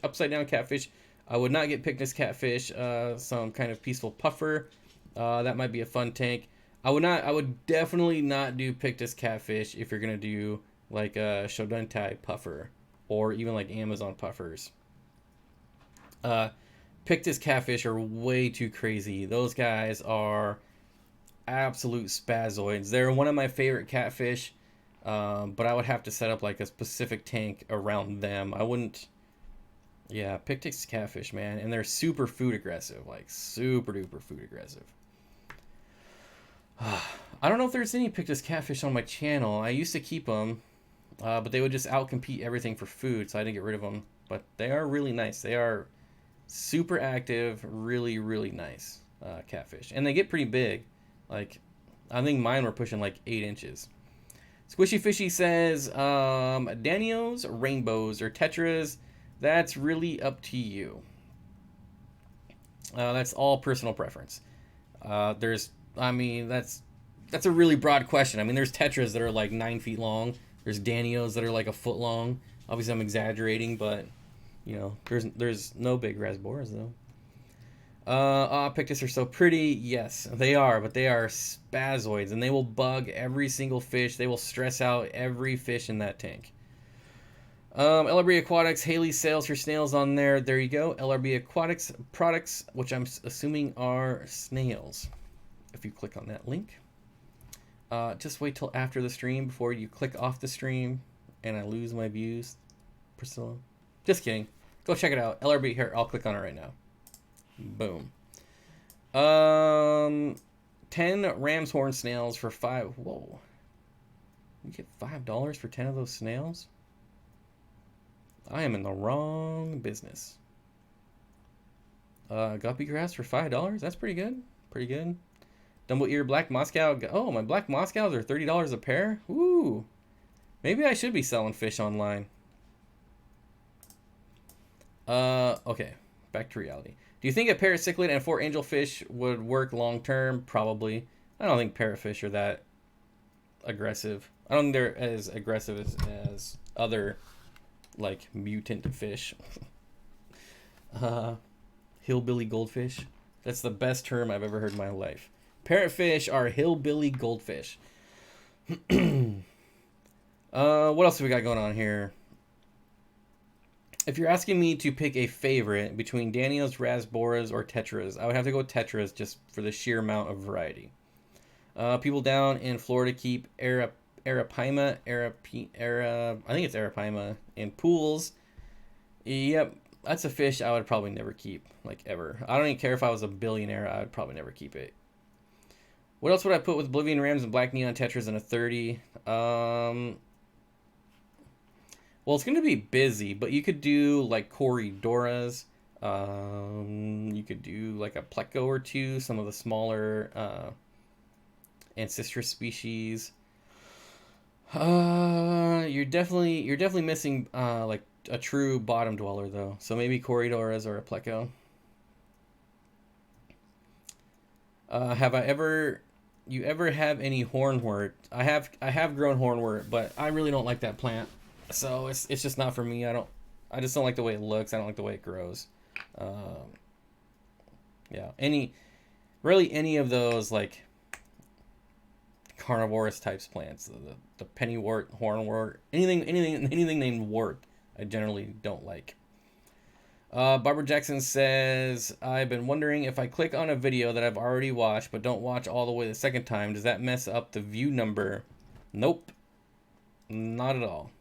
upside down catfish. I would not get Pictus catfish, some kind of peaceful puffer. That might be a fun tank. I would definitely not do Pictus catfish if you're going to do like a Shodantai puffer or even like Amazon puffers. Pictus catfish are way too crazy. Those guys are absolute spazoids. They're one of my favorite catfish. But I would have to set up like a specific tank around them. I wouldn't Yeah, Pictic's catfish, man, and they're super food aggressive, like super duper food aggressive. I don't know if there's any Pictus catfish on my channel. I used to keep them, but they would just outcompete everything for food, so I didn't get rid of them. But they are really nice. They are super active, really, really nice catfish. And they get pretty big. Like, I think mine were pushing like 8 inches. Squishy Fishy says, Danios, rainbows, or tetras, that's really up to you. That's all personal preference. I mean, that's a really broad question. I mean, there's tetras that are like 9 feet long. There's Danios that are like a foot long. Obviously, I'm exaggerating, but you know, there's no big rasboras though. Pictus are so pretty. Yes, they are, but they are spazoids, and they will bug every single fish. They will stress out every fish in that tank. LRB Aquatics, Haley sells her snails on there. There you go. LRB Aquatics products, which I'm assuming are snails. If you click on that link. Just wait till after the stream before you click off the stream and I lose my views, Priscilla. Just kidding. Go check it out. LRB here. I'll click on it right now. Boom. 10 ram's horn snails for 5. Whoa. You get $5 for 10 of those snails? I am in the wrong business. Guppy grass for $5? That's pretty good. Pretty good. Dumble ear black Moscow. Oh, my black Moscows are $30 a pair? Ooh. Maybe I should be selling fish online. Okay. Back to reality. Do you think a parrot cichlid and 4 angelfish would work long term? Probably. I don't think parrotfish are that aggressive. I don't think they're as aggressive as other, like, mutant fish. Hillbilly goldfish. That's the best term I've ever heard in my life. Parrotfish are hillbilly goldfish. What else have we got going on here? If you're asking me to pick a favorite between Danios, Rasboras, or Tetras, I would have to go with Tetras just for the sheer amount of variety. People down in Florida keep Arapaima, I think it's Arapaima, in pools. Yep, that's a fish I would probably never keep, like, ever. I don't even care if I was a billionaire, I would probably never keep it. What else would I put with Oblivion Rams and Black Neon Tetras in a 30? Well, it's going to be busy, but you could do, like, Corridoras. You could do, like, a Pleco or two, some of the smaller ancestral species. You're definitely missing, like, a true bottom dweller, though. So maybe Corridoras or a Pleco. You ever have any hornwort? I have grown hornwort, but I really don't like that plant. So it's just not for me. I just don't like the way it looks. I don't like the way it grows. Yeah, any of those, like, carnivorous types plants, the pennywort, hornwort, anything named wort, I generally don't like. Barbara Jackson says, I've been wondering if I click on a video that I've already watched but don't watch all the way the second time, does that mess up the view number? Nope. Not at all.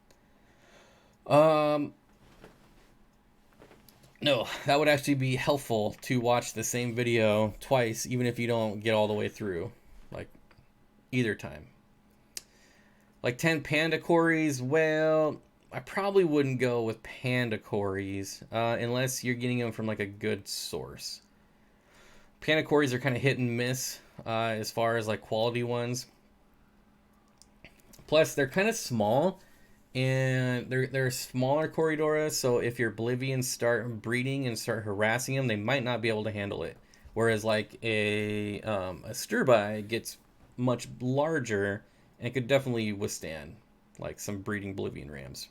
No, that would actually be helpful to watch the same video twice, even if you don't get all the way through. Like, either time. Like 10 panda cories, well, I probably wouldn't go with panda cories unless you're getting them from, like, a good source. Panda cories are kind of hit and miss as far as, like, quality ones. Plus, they're kind of small, and they're smaller Corridoras, so if your Bolivians start breeding and start harassing them, they might not be able to handle it. Whereas, like, a Sturbai gets much larger and could definitely withstand, like, some breeding Bolivian rams.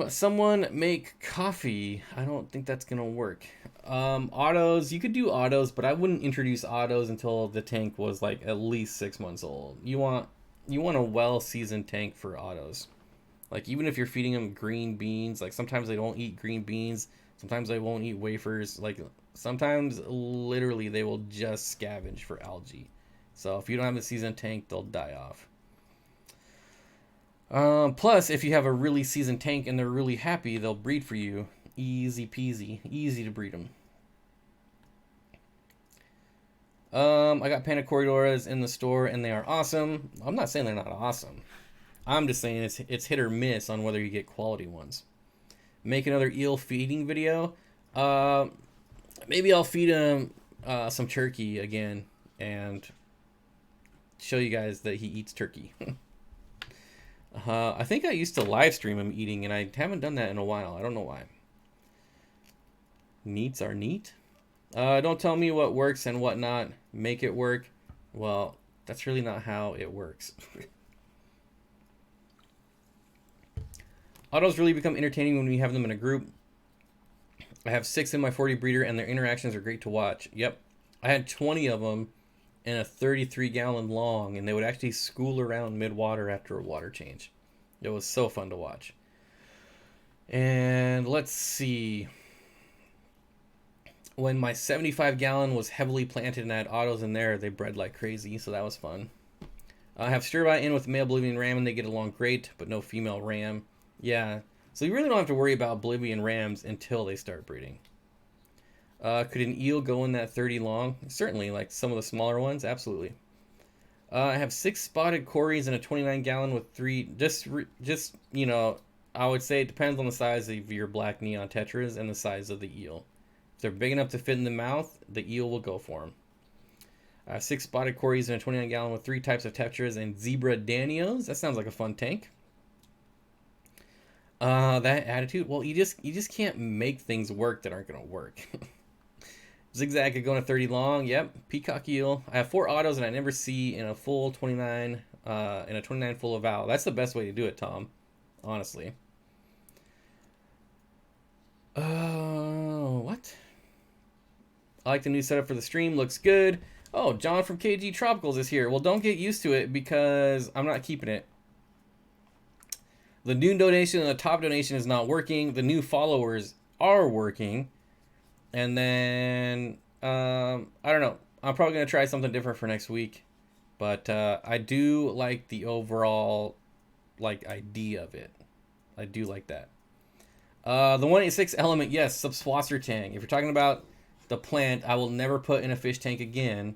Someone make coffee. I don't think that's gonna work. Autos, you could do autos, but I wouldn't introduce autos until the tank was, like, at least 6 months old. You want a well-seasoned tank for autos. Like, even if you're feeding them green beans, like, sometimes they don't eat green beans, sometimes they won't eat wafers, like, sometimes literally they will just scavenge for algae. So if you don't have a seasoned tank, they'll die off. Plus, if you have a really seasoned tank and they're really happy, they'll breed for you. Easy peasy. Easy to breed them. I got Panda Corridoras in the store and they are awesome. I'm not saying they're not awesome. I'm just saying it's hit or miss on whether you get quality ones. Make another eel feeding video. Maybe I'll feed him some turkey again and show you guys that he eats turkey. I think I used to live stream him eating, and I haven't done that in a while. I don't know why. Neats are neat. Don't tell me what works and what not. Make it work. Well, that's really not how it works. Autos really become entertaining when we have them in a group. I have 6 in my 40 breeder, and their interactions are great to watch. Yep. I had 20 of them in a 33-gallon long, and they would actually school around mid-water after a water change. It was so fun to watch. And let's see. When my 75-gallon was heavily planted and I had autos in there, they bred like crazy, so that was fun. I have Stirby in with male Bolivian ram, and they get along great, but no female ram. Yeah, so you really don't have to worry about Bolivian rams until they start breeding. Could an eel go in that 30 long? Certainly, like some of the smaller ones, absolutely. I have 6 spotted cories in a 29-gallon with 3. Just you know, I would say it depends on the size of your black neon tetras and the size of the eel. If they're big enough to fit in the mouth, the eel will go for them. I have 6 spotted cories in a 29-gallon with 3 types of tetras and zebra danios. That sounds like a fun tank. That attitude. Well, you just can't make things work that aren't gonna work. Zigzag could go in a 30 long. Yep. Peacock eel. I have 4 autos and I never see in a full 29. In a 29 full of Val. That's the best way to do it, Tom. Honestly. What? I like the new setup for the stream. Looks good. Oh, John from KG Tropicals is here. Well, don't get used to it because I'm not keeping it. The new donation and the top donation is not working. The new followers are working. And then, I don't know. I'm probably going to try something different for next week. But I do like the overall idea of it. I do like that. The 186 element, yes, subswasser tank. If you're talking about the plant I will never put in a fish tank again,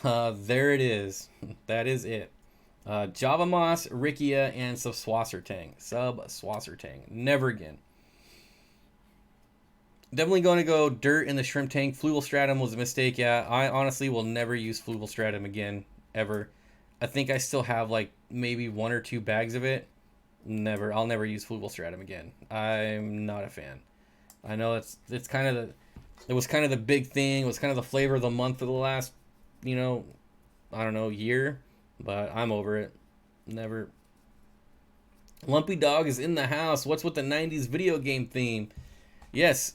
there it is. That is it. Java moss, Rickia, and subswasser tang. Subswasser tang. Never again. Definitely going to go dirt in the shrimp tank. Fluval stratum was a mistake. Yeah, I honestly will never use fluval stratum again, ever. I think I still have like maybe 1 or 2 bags of it. Never. I'll never use fluval stratum again. I'm not a fan. I know it's kind of it was kind of the big thing. It was kind of the flavor of the month for the last, I don't know, year. But I'm over it. Never. Lumpy Dog is in the house. What's with the 90s video game theme? Yes.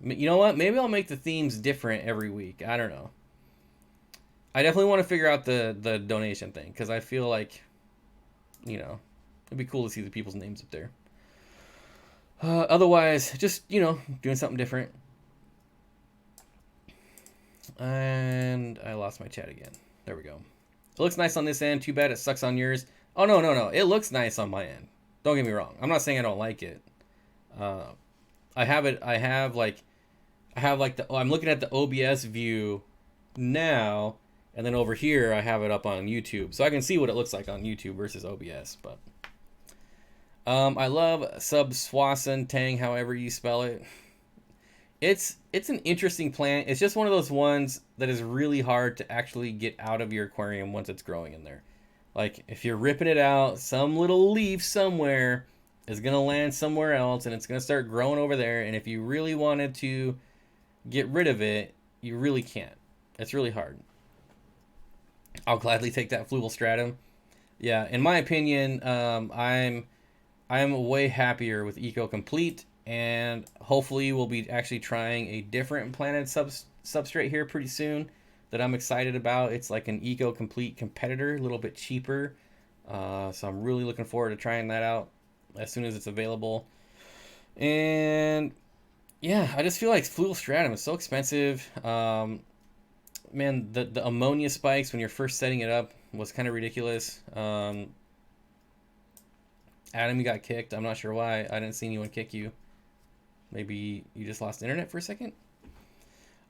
You know what? Maybe I'll make the themes different every week. I don't know. I definitely want to figure out the donation thing. Because I feel like, it'd be cool to see the people's names up there. Otherwise, just, doing something different. And I lost my chat again. There we go. It looks nice on this end. Too bad it sucks on yours. Oh, no. It looks nice on my end. Don't get me wrong. I'm not saying I don't like it. I'm looking at the OBS view now, and then over here I have it up on YouTube. So I can see what it looks like on YouTube versus OBS. But I love subswasen tang, however you spell it. It's an interesting plant. It's just one of those ones that is really hard to actually get out of your aquarium once it's growing in there. Like, if you're ripping it out, some little leaf somewhere is going to land somewhere else, and it's going to start growing over there. And if you really wanted to get rid of it, you really can't. It's really hard. I'll gladly take that fluval stratum. Yeah, in my opinion, I'm way happier with Eco Complete. And hopefully we'll be actually trying a different planted substrate here pretty soon that I'm excited about. It's like an Eco Complete competitor, a little bit cheaper. So I'm really looking forward to trying that out as soon as it's available. And yeah, I just feel like fluval stratum is so expensive. Man, the ammonia spikes when you're first setting it up was kind of ridiculous. Adam, you got kicked. I'm not sure why. I didn't see anyone kick you. Maybe you just lost internet for a second?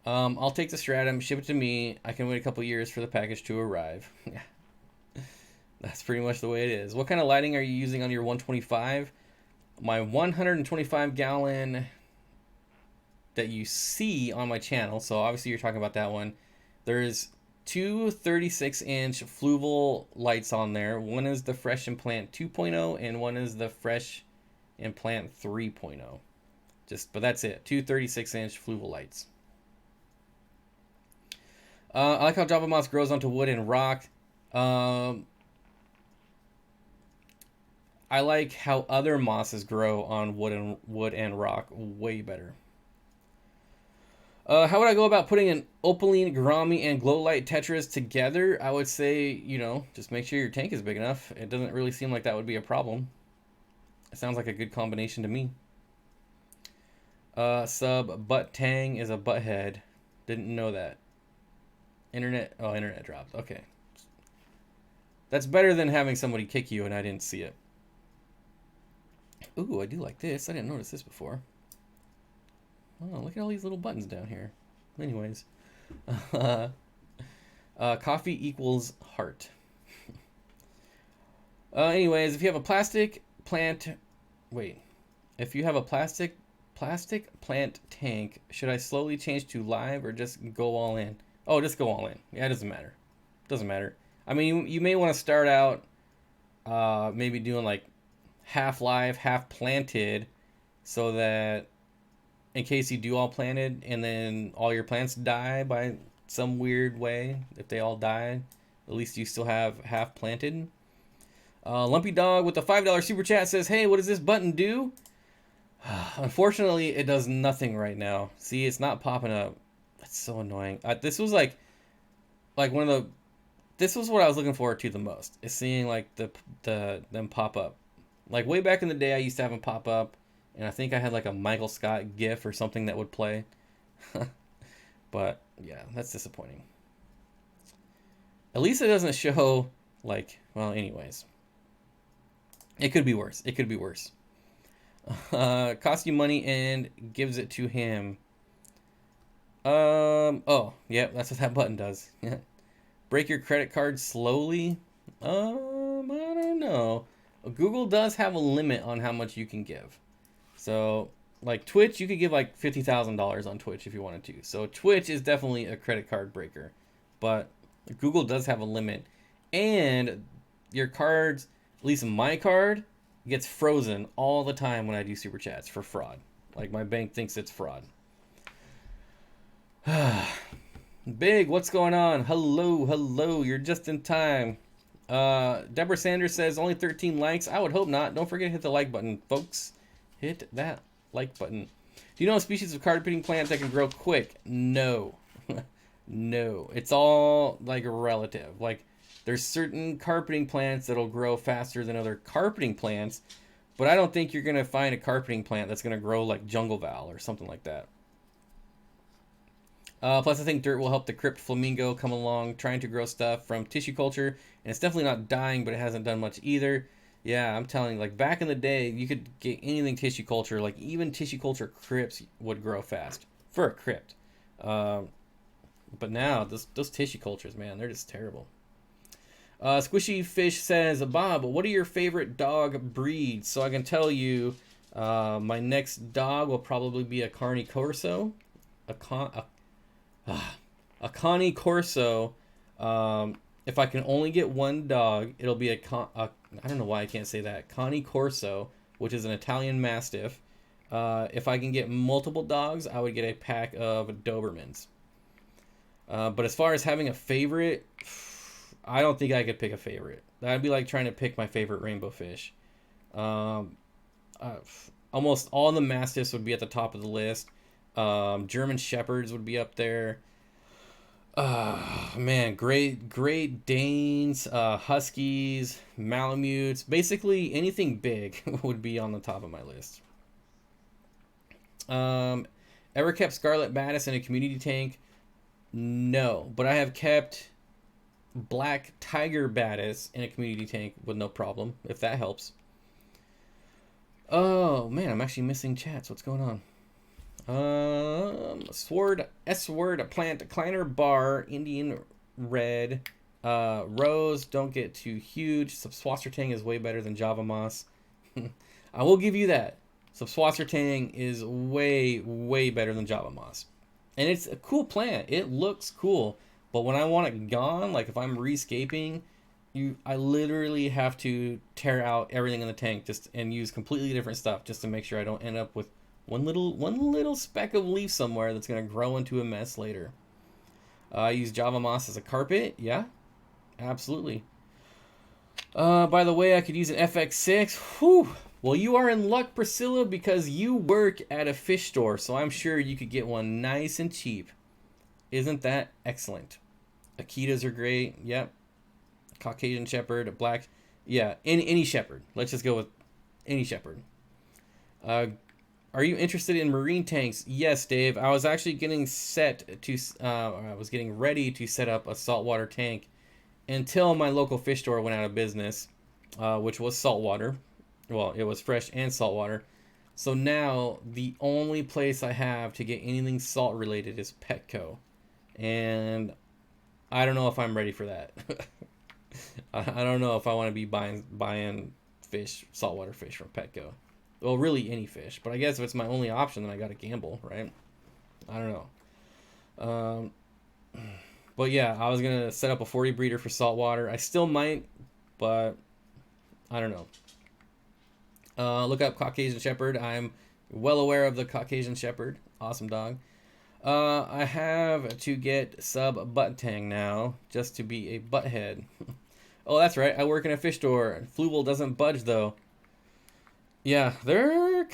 I'll take the stratum, ship it to me. I can wait a couple years for the package to arrive. Yeah, that's pretty much the way it is. What kind of lighting are you using on your 125? My 125 gallon that you see on my channel, so obviously you're talking about that one. There's two 36-inch fluval lights on there. One is the Fresh Implant 2.0 and one is the Fresh Implant 3.0. But that's it. Two 36-inch fluval lights. I like how Java moss grows onto wood and rock. I like how other mosses grow on wood and rock way better. How would I go about putting an opaline, gourami, and glow light tetras together? I would say, just make sure your tank is big enough. It doesn't really seem like that would be a problem. It sounds like a good combination to me. Sub butt tang is a butthead. Didn't know that. Internet dropped. Okay. That's better than having somebody kick you and I didn't see it. Ooh, I do like this. I didn't notice this before. Oh, look at all these little buttons down here. Anyways. Coffee equals heart. Anyways, if you have a plastic plant... Wait. If you have a plastic plant tank, should I slowly change to live or just go all in? Oh, just go all in. Yeah, it doesn't matter. Doesn't matter. I mean, you may want to start out maybe doing like half live, half planted, so that in case you do all planted and then all your plants die by some weird way, if they all die, at least you still have half planted. Lumpy Dog with the $5 super chat says, hey, what does this button do? Unfortunately, it does nothing right now. See, it's not popping up. That's so annoying. This was like one of the... This was what I was looking forward to the most, is seeing like them pop up. Like way back in the day, I used to have them pop up, and I think I had like a Michael Scott GIF or something that would play. But yeah, that's disappointing. At least it doesn't show like, well, anyways. It could be worse. It could be worse. Costs you money and gives it to him. Oh, yeah, that's what that button does. Break your credit card slowly? I don't know. Google does have a limit on how much you can give. So, like Twitch, you could give like $50,000 on Twitch if you wanted to. So Twitch is definitely a credit card breaker. But Google does have a limit. And your cards, at least my card, gets frozen all the time when I do super chats for fraud. Like my bank thinks it's fraud. Big, what's going on? Hello, you're just in time. Deborah Sanders says only 13 likes. I would hope not. Don't forget to hit the like button, folks. Hit that like button. Do you know a species of carpeting plants that can grow quick? No. No. It's all like relative. Like there's certain carpeting plants that'll grow faster than other carpeting plants, but I don't think you're going to find a carpeting plant that's going to grow like jungle val or something like that. Plus, I think dirt will help the crypt flamingo come along, trying to grow stuff from tissue culture. And it's definitely not dying, but it hasn't done much either. Yeah, I'm telling you, like, back in the day, you could get anything tissue culture. Like, even tissue culture crypts would grow fast for a crypt. But now, those tissue cultures, man, they're just terrible. Squishy Fish says, Bob, what are your favorite dog breeds? So I can tell you, my next dog will probably be a Carni Corso. A Connie Corso. If I can only get one dog, it'll be I don't know why I can't say that. Connie Corso, which is an Italian Mastiff. If I can get multiple dogs, I would get a pack of Dobermans. But as far as having a favorite, I don't think I could pick a favorite. That'd be like trying to pick my favorite rainbow fish. Almost all the Mastiffs would be at the top of the list. German Shepherds would be up there. Man, Great Danes, Huskies, Malamutes, basically anything big would be on the top of my list. Ever kept Scarlet Batis in a community tank? No, but I have kept Black Tiger Batis in a community tank with no problem, if that helps. Oh man, I'm actually missing chats. What's going on? Sword, S-word, plant, Kleiner bar, Indian red, rose, don't get too huge. Subswassertang is way better than Java moss. I will give you that. Subswassertang is way, way better than Java moss. And it's a cool plant. It looks cool. But when I want it gone, like if I'm rescaping, I literally have to tear out everything in the tank just and use completely different stuff just to make sure I don't end up with one little speck of leaf somewhere that's gonna grow into a mess later. I use Java moss as a carpet. Yeah, absolutely. By the way, I could use an FX6. Whew. Well, you are in luck, Priscilla, because you work at a fish store, so I'm sure you could get one nice and cheap. Isn't that excellent? Akitas are great. Yep. Caucasian Shepherd, a black. Yeah, any Shepherd. Let's just go with any Shepherd. Are you interested in marine tanks? Yes, Dave. I was actually getting I was getting ready to set up a saltwater tank until my local fish store went out of business, which was saltwater. Well, it was fresh and saltwater. So now the only place I have to get anything salt related is Petco. And I don't know if I'm ready for that. I don't know if I want to be buying fish, saltwater fish from Petco. Well, really any fish. But I guess if it's my only option, then I got to gamble, right? I don't know. But yeah, I was going to set up a 40 breeder for saltwater. I still might, but I don't know. Look up Caucasian Shepherd. I'm well aware of the Caucasian Shepherd. Awesome dog. I have to get sub butt tang now just to be a butthead. Oh, that's right. I work in a fish store. Fluval doesn't budge though. Yeah, they're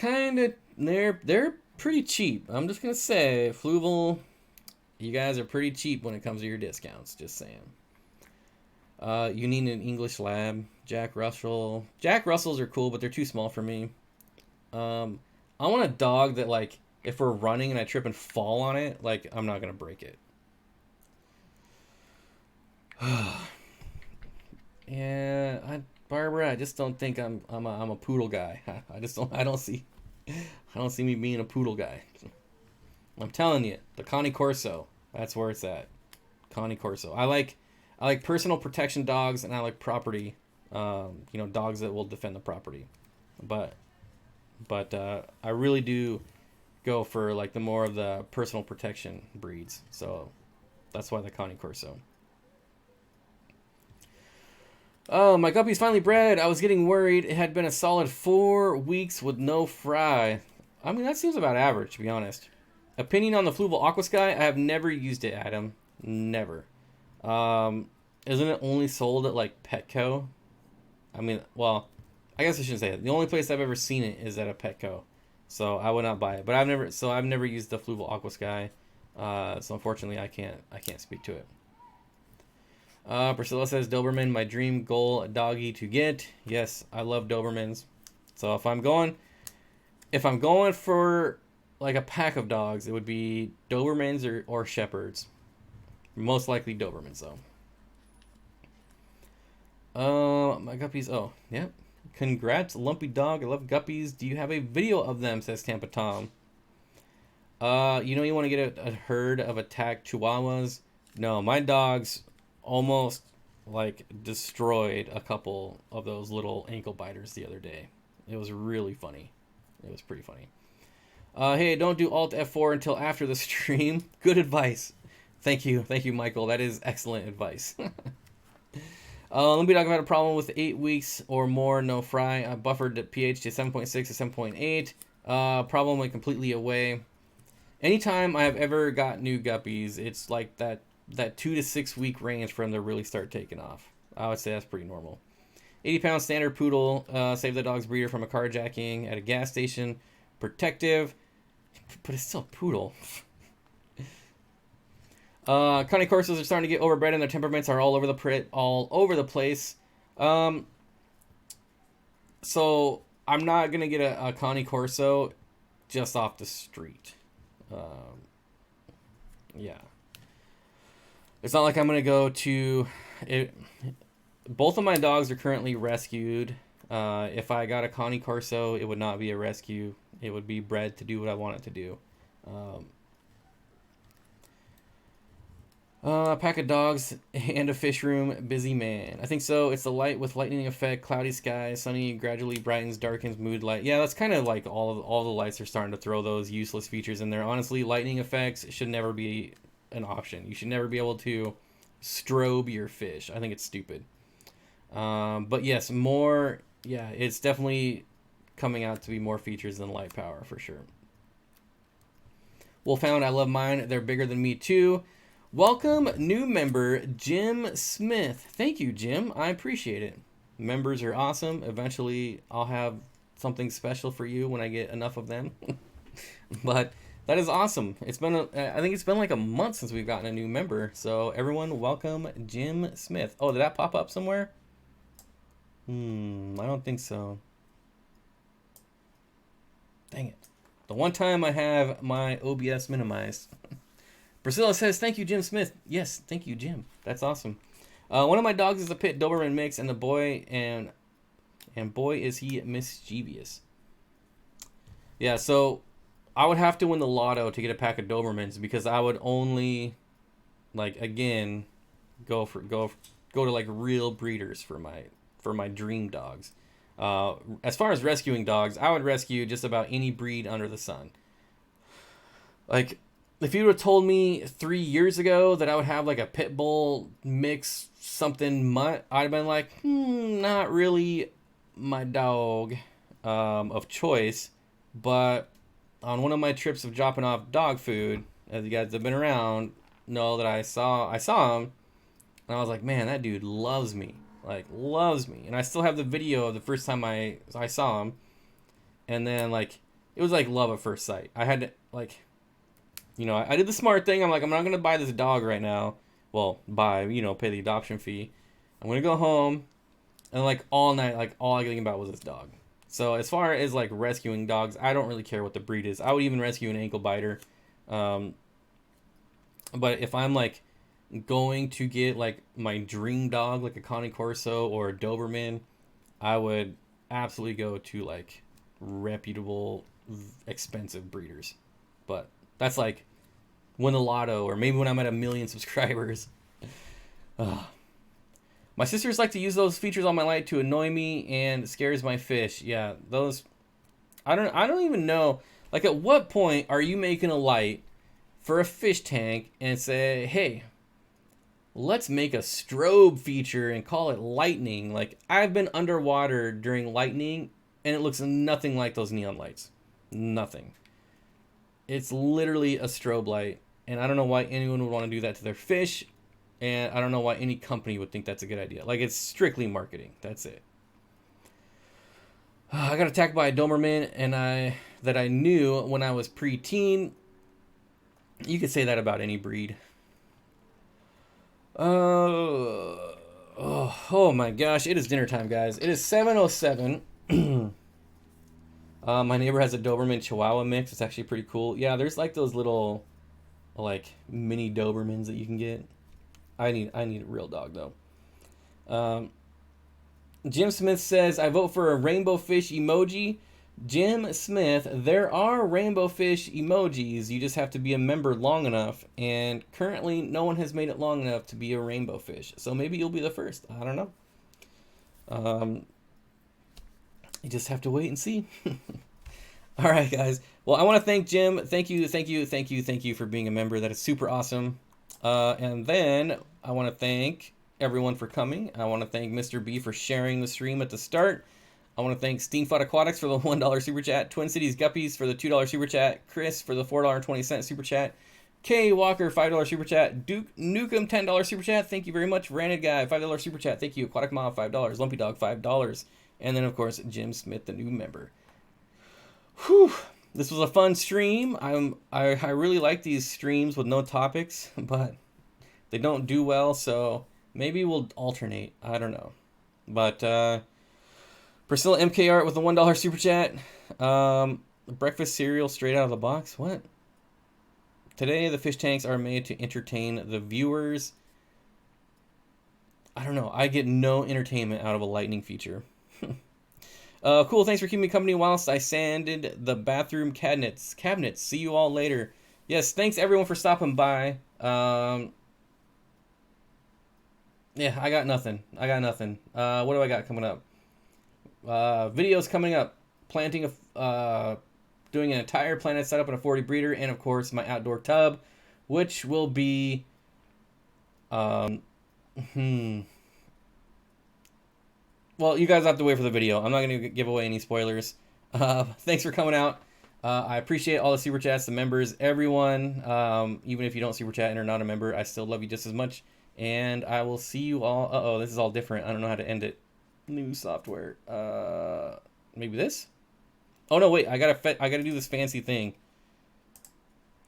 pretty cheap. I'm just gonna say, Fluval, you guys are pretty cheap when it comes to your discounts. Just saying. You need an English lab. Jack Russell. Jack Russells are cool, but they're too small for me. I want a dog that, like, if we're running and I trip and fall on it, like, I'm not gonna break it. Yeah, Barbara, I just don't think I'm a poodle guy. I don't see me being a poodle guy. I'm telling you, the Connie Corso, that's where it's at. Connie Corso. I like personal protection dogs, and I like property, dogs that will defend the property. But I really do go for like the more of the personal protection breeds. So that's why the Connie Corso. Oh, my guppy's finally bred. I was getting worried. It had been a solid 4 weeks with no fry. I mean, that seems about average, to be honest. Opinion on the Fluval Aqua Sky? I have never used it, Adam. Never. Isn't it only sold at, like, Petco? I mean, well, I guess I shouldn't say it. The only place I've ever seen it is at a Petco. So I would not buy it. But I've never used the Fluval Aqua Sky. So unfortunately, I can't speak to it. Priscilla says, Doberman, my dream goal doggy to get. Yes, I love Dobermans. So if I'm going for like a pack of dogs, it would be Dobermans or Shepherds. Most likely Dobermans, though. My guppies. Oh, yeah. Congrats, lumpy dog. I love guppies. Do you have a video of them? Says Tampa Tom. You want to get a herd of attacked Chihuahuas? No, my dogs almost like destroyed a couple of those little ankle biters the other day. It was really funny. It was pretty funny. Hey, don't do Alt F4 until after the stream. Good advice. Thank you, Michael. That is excellent advice. Let me talk about a problem with 8 weeks or more no fry. I buffered the pH to 7.6 to 7.8. Problem went completely away. Anytime I have ever got new guppies, it's like that 2 to 6 week range for them to really start taking off. I would say that's pretty normal. 80-pound standard poodle. Saved the dog's breeder from a carjacking at a gas station. Protective, but it's still a poodle. Connie Corsos are starting to get overbred, and their temperaments are all over the place. So I'm not gonna get a Connie Corso just off the street. Yeah. It's not like I'm going to go to... Both of my dogs are currently rescued. If I got a Connie Corso, it would not be a rescue. It would be bred to do what I want it to do. A pack of dogs and a fish room, busy man. I think so. It's the light with lightning effect, cloudy sky, sunny, gradually brightens, darkens, mood light. Yeah, that's kind of like all the lights are starting to throw those useless features in there. Honestly, lightning effects should never be an option. You should never be able to strobe your fish. I think it's stupid. But yes, more. Yeah, it's definitely coming out to be more features than light power for sure. Wolfhound, I love mine. They're bigger than me too. Welcome, new member, Jim Smith. Thank you, Jim. I appreciate it. Members are awesome. Eventually, I'll have something special for you when I get enough of them. But that is awesome. It's been, I think it's been like a month since we've gotten a new member. So everyone, welcome, Jim Smith. Oh, did that pop up somewhere? I don't think so. Dang it. The one time I have my OBS minimized. Priscilla says, thank you, Jim Smith. Yes, thank you, Jim. That's awesome. One of my dogs is a pit Doberman mix, and boy is he mischievous. Yeah, so I would have to win the lotto to get a pack of Dobermans because I would only, like, again, go to like real breeders for my dream dogs. As far as rescuing dogs, I would rescue just about any breed under the sun. Like, if you would have told me 3 years ago that I would have like a pit bull mix something mutt, I'd have been like, not really my dog of choice. But on one of my trips of dropping off dog food, as you guys have been around, know that I saw him, and I was like, man, that dude loves me. Like, loves me. And I still have the video of the first time I saw him. And then, like, it was like love at first sight. I had to, like, you know, I did the smart thing. I'm like, I'm not going to buy this dog right now. Well, pay the adoption fee. I'm going to go home. And, like, all night, like, all I could think about was this dog. So, as far as, like, rescuing dogs, I don't really care what the breed is. I would even rescue an ankle biter. But if I'm, like, going to get, like, my dream dog, like a Connie Corso or a Doberman, I would absolutely go to, like, reputable, expensive breeders. But that's like win the lotto, or maybe when I'm at 1 million subscribers. My sisters like to use those features on my light to annoy me and scares my fish. Yeah, those. I don't even know. Like, at what point are you making a light for a fish tank and say, hey, let's make a strobe feature and call it lightning? Like, I've been underwater during lightning and it looks nothing like those neon lights. Nothing. It's literally a strobe light, and I don't know why anyone would want to do that to their fish, and I don't know why any company would think that's a good idea. Like, it's strictly marketing. That's it. I got attacked by a Doberman, and that I knew when I was preteen. You could say that about any breed. Oh my gosh, it is dinner time, guys. It is 7:07. My neighbor has a Doberman Chihuahua mix. It's actually pretty cool. Yeah, there's like those little, like, mini Dobermans that you can get. I need a real dog though. Jim Smith says, I vote for a rainbow fish emoji. Jim Smith, there are rainbow fish emojis. You just have to be a member long enough. And currently, no one has made it long enough to be a rainbow fish. So maybe you'll be the first. I don't know. You just have to wait and see. All right, guys. Well, I want to thank Jim. Thank you for being a member. That is super awesome. And then I want to thank everyone for coming. I want to thank Mr. B for sharing the stream at the start. I want to thank Steenfott Aquatics for the $1 super chat. Twin Cities Guppies for the $2 super chat. Chris for the $4.20 super chat. K Walker $5 super chat. Duke Nukem $10 super chat. Thank you very much. Ranted Guy $5 super chat. Thank you. Aquatic Mom $5. Lumpy Dog $5. And then, of course, Jim Smith, the new member. Whew. This was a fun stream. I really like these streams with no topics, but they don't do well, so maybe we'll alternate. I don't know. But Priscilla MK Art with the $1 super chat. Breakfast cereal straight out of the box. What? Today the fish tanks are made to entertain the viewers. I don't know. I get no entertainment out of a lightning feature. Cool. Thanks for keeping me company whilst I sanded the bathroom cabinets. See you all later. Yes, thanks everyone for stopping by. Yeah, I got nothing. What do I got coming up? Videos coming up. Planting doing an entire planet setup in a 40 breeder, and of course my outdoor tub, which will be, well, you guys have to wait for the video. I'm not going to give away any spoilers. Thanks for coming out. I appreciate all the super chats, the members, everyone. Even if you don't super chat and are not a member, I still love you just as much. And I will see you all. Uh-oh, this is all different. I don't know how to end it. New software. Maybe this? Oh no, wait. I gotta do this fancy thing.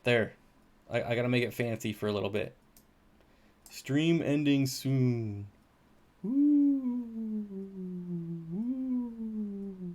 There. I gotta make it fancy for a little bit. Stream ending soon.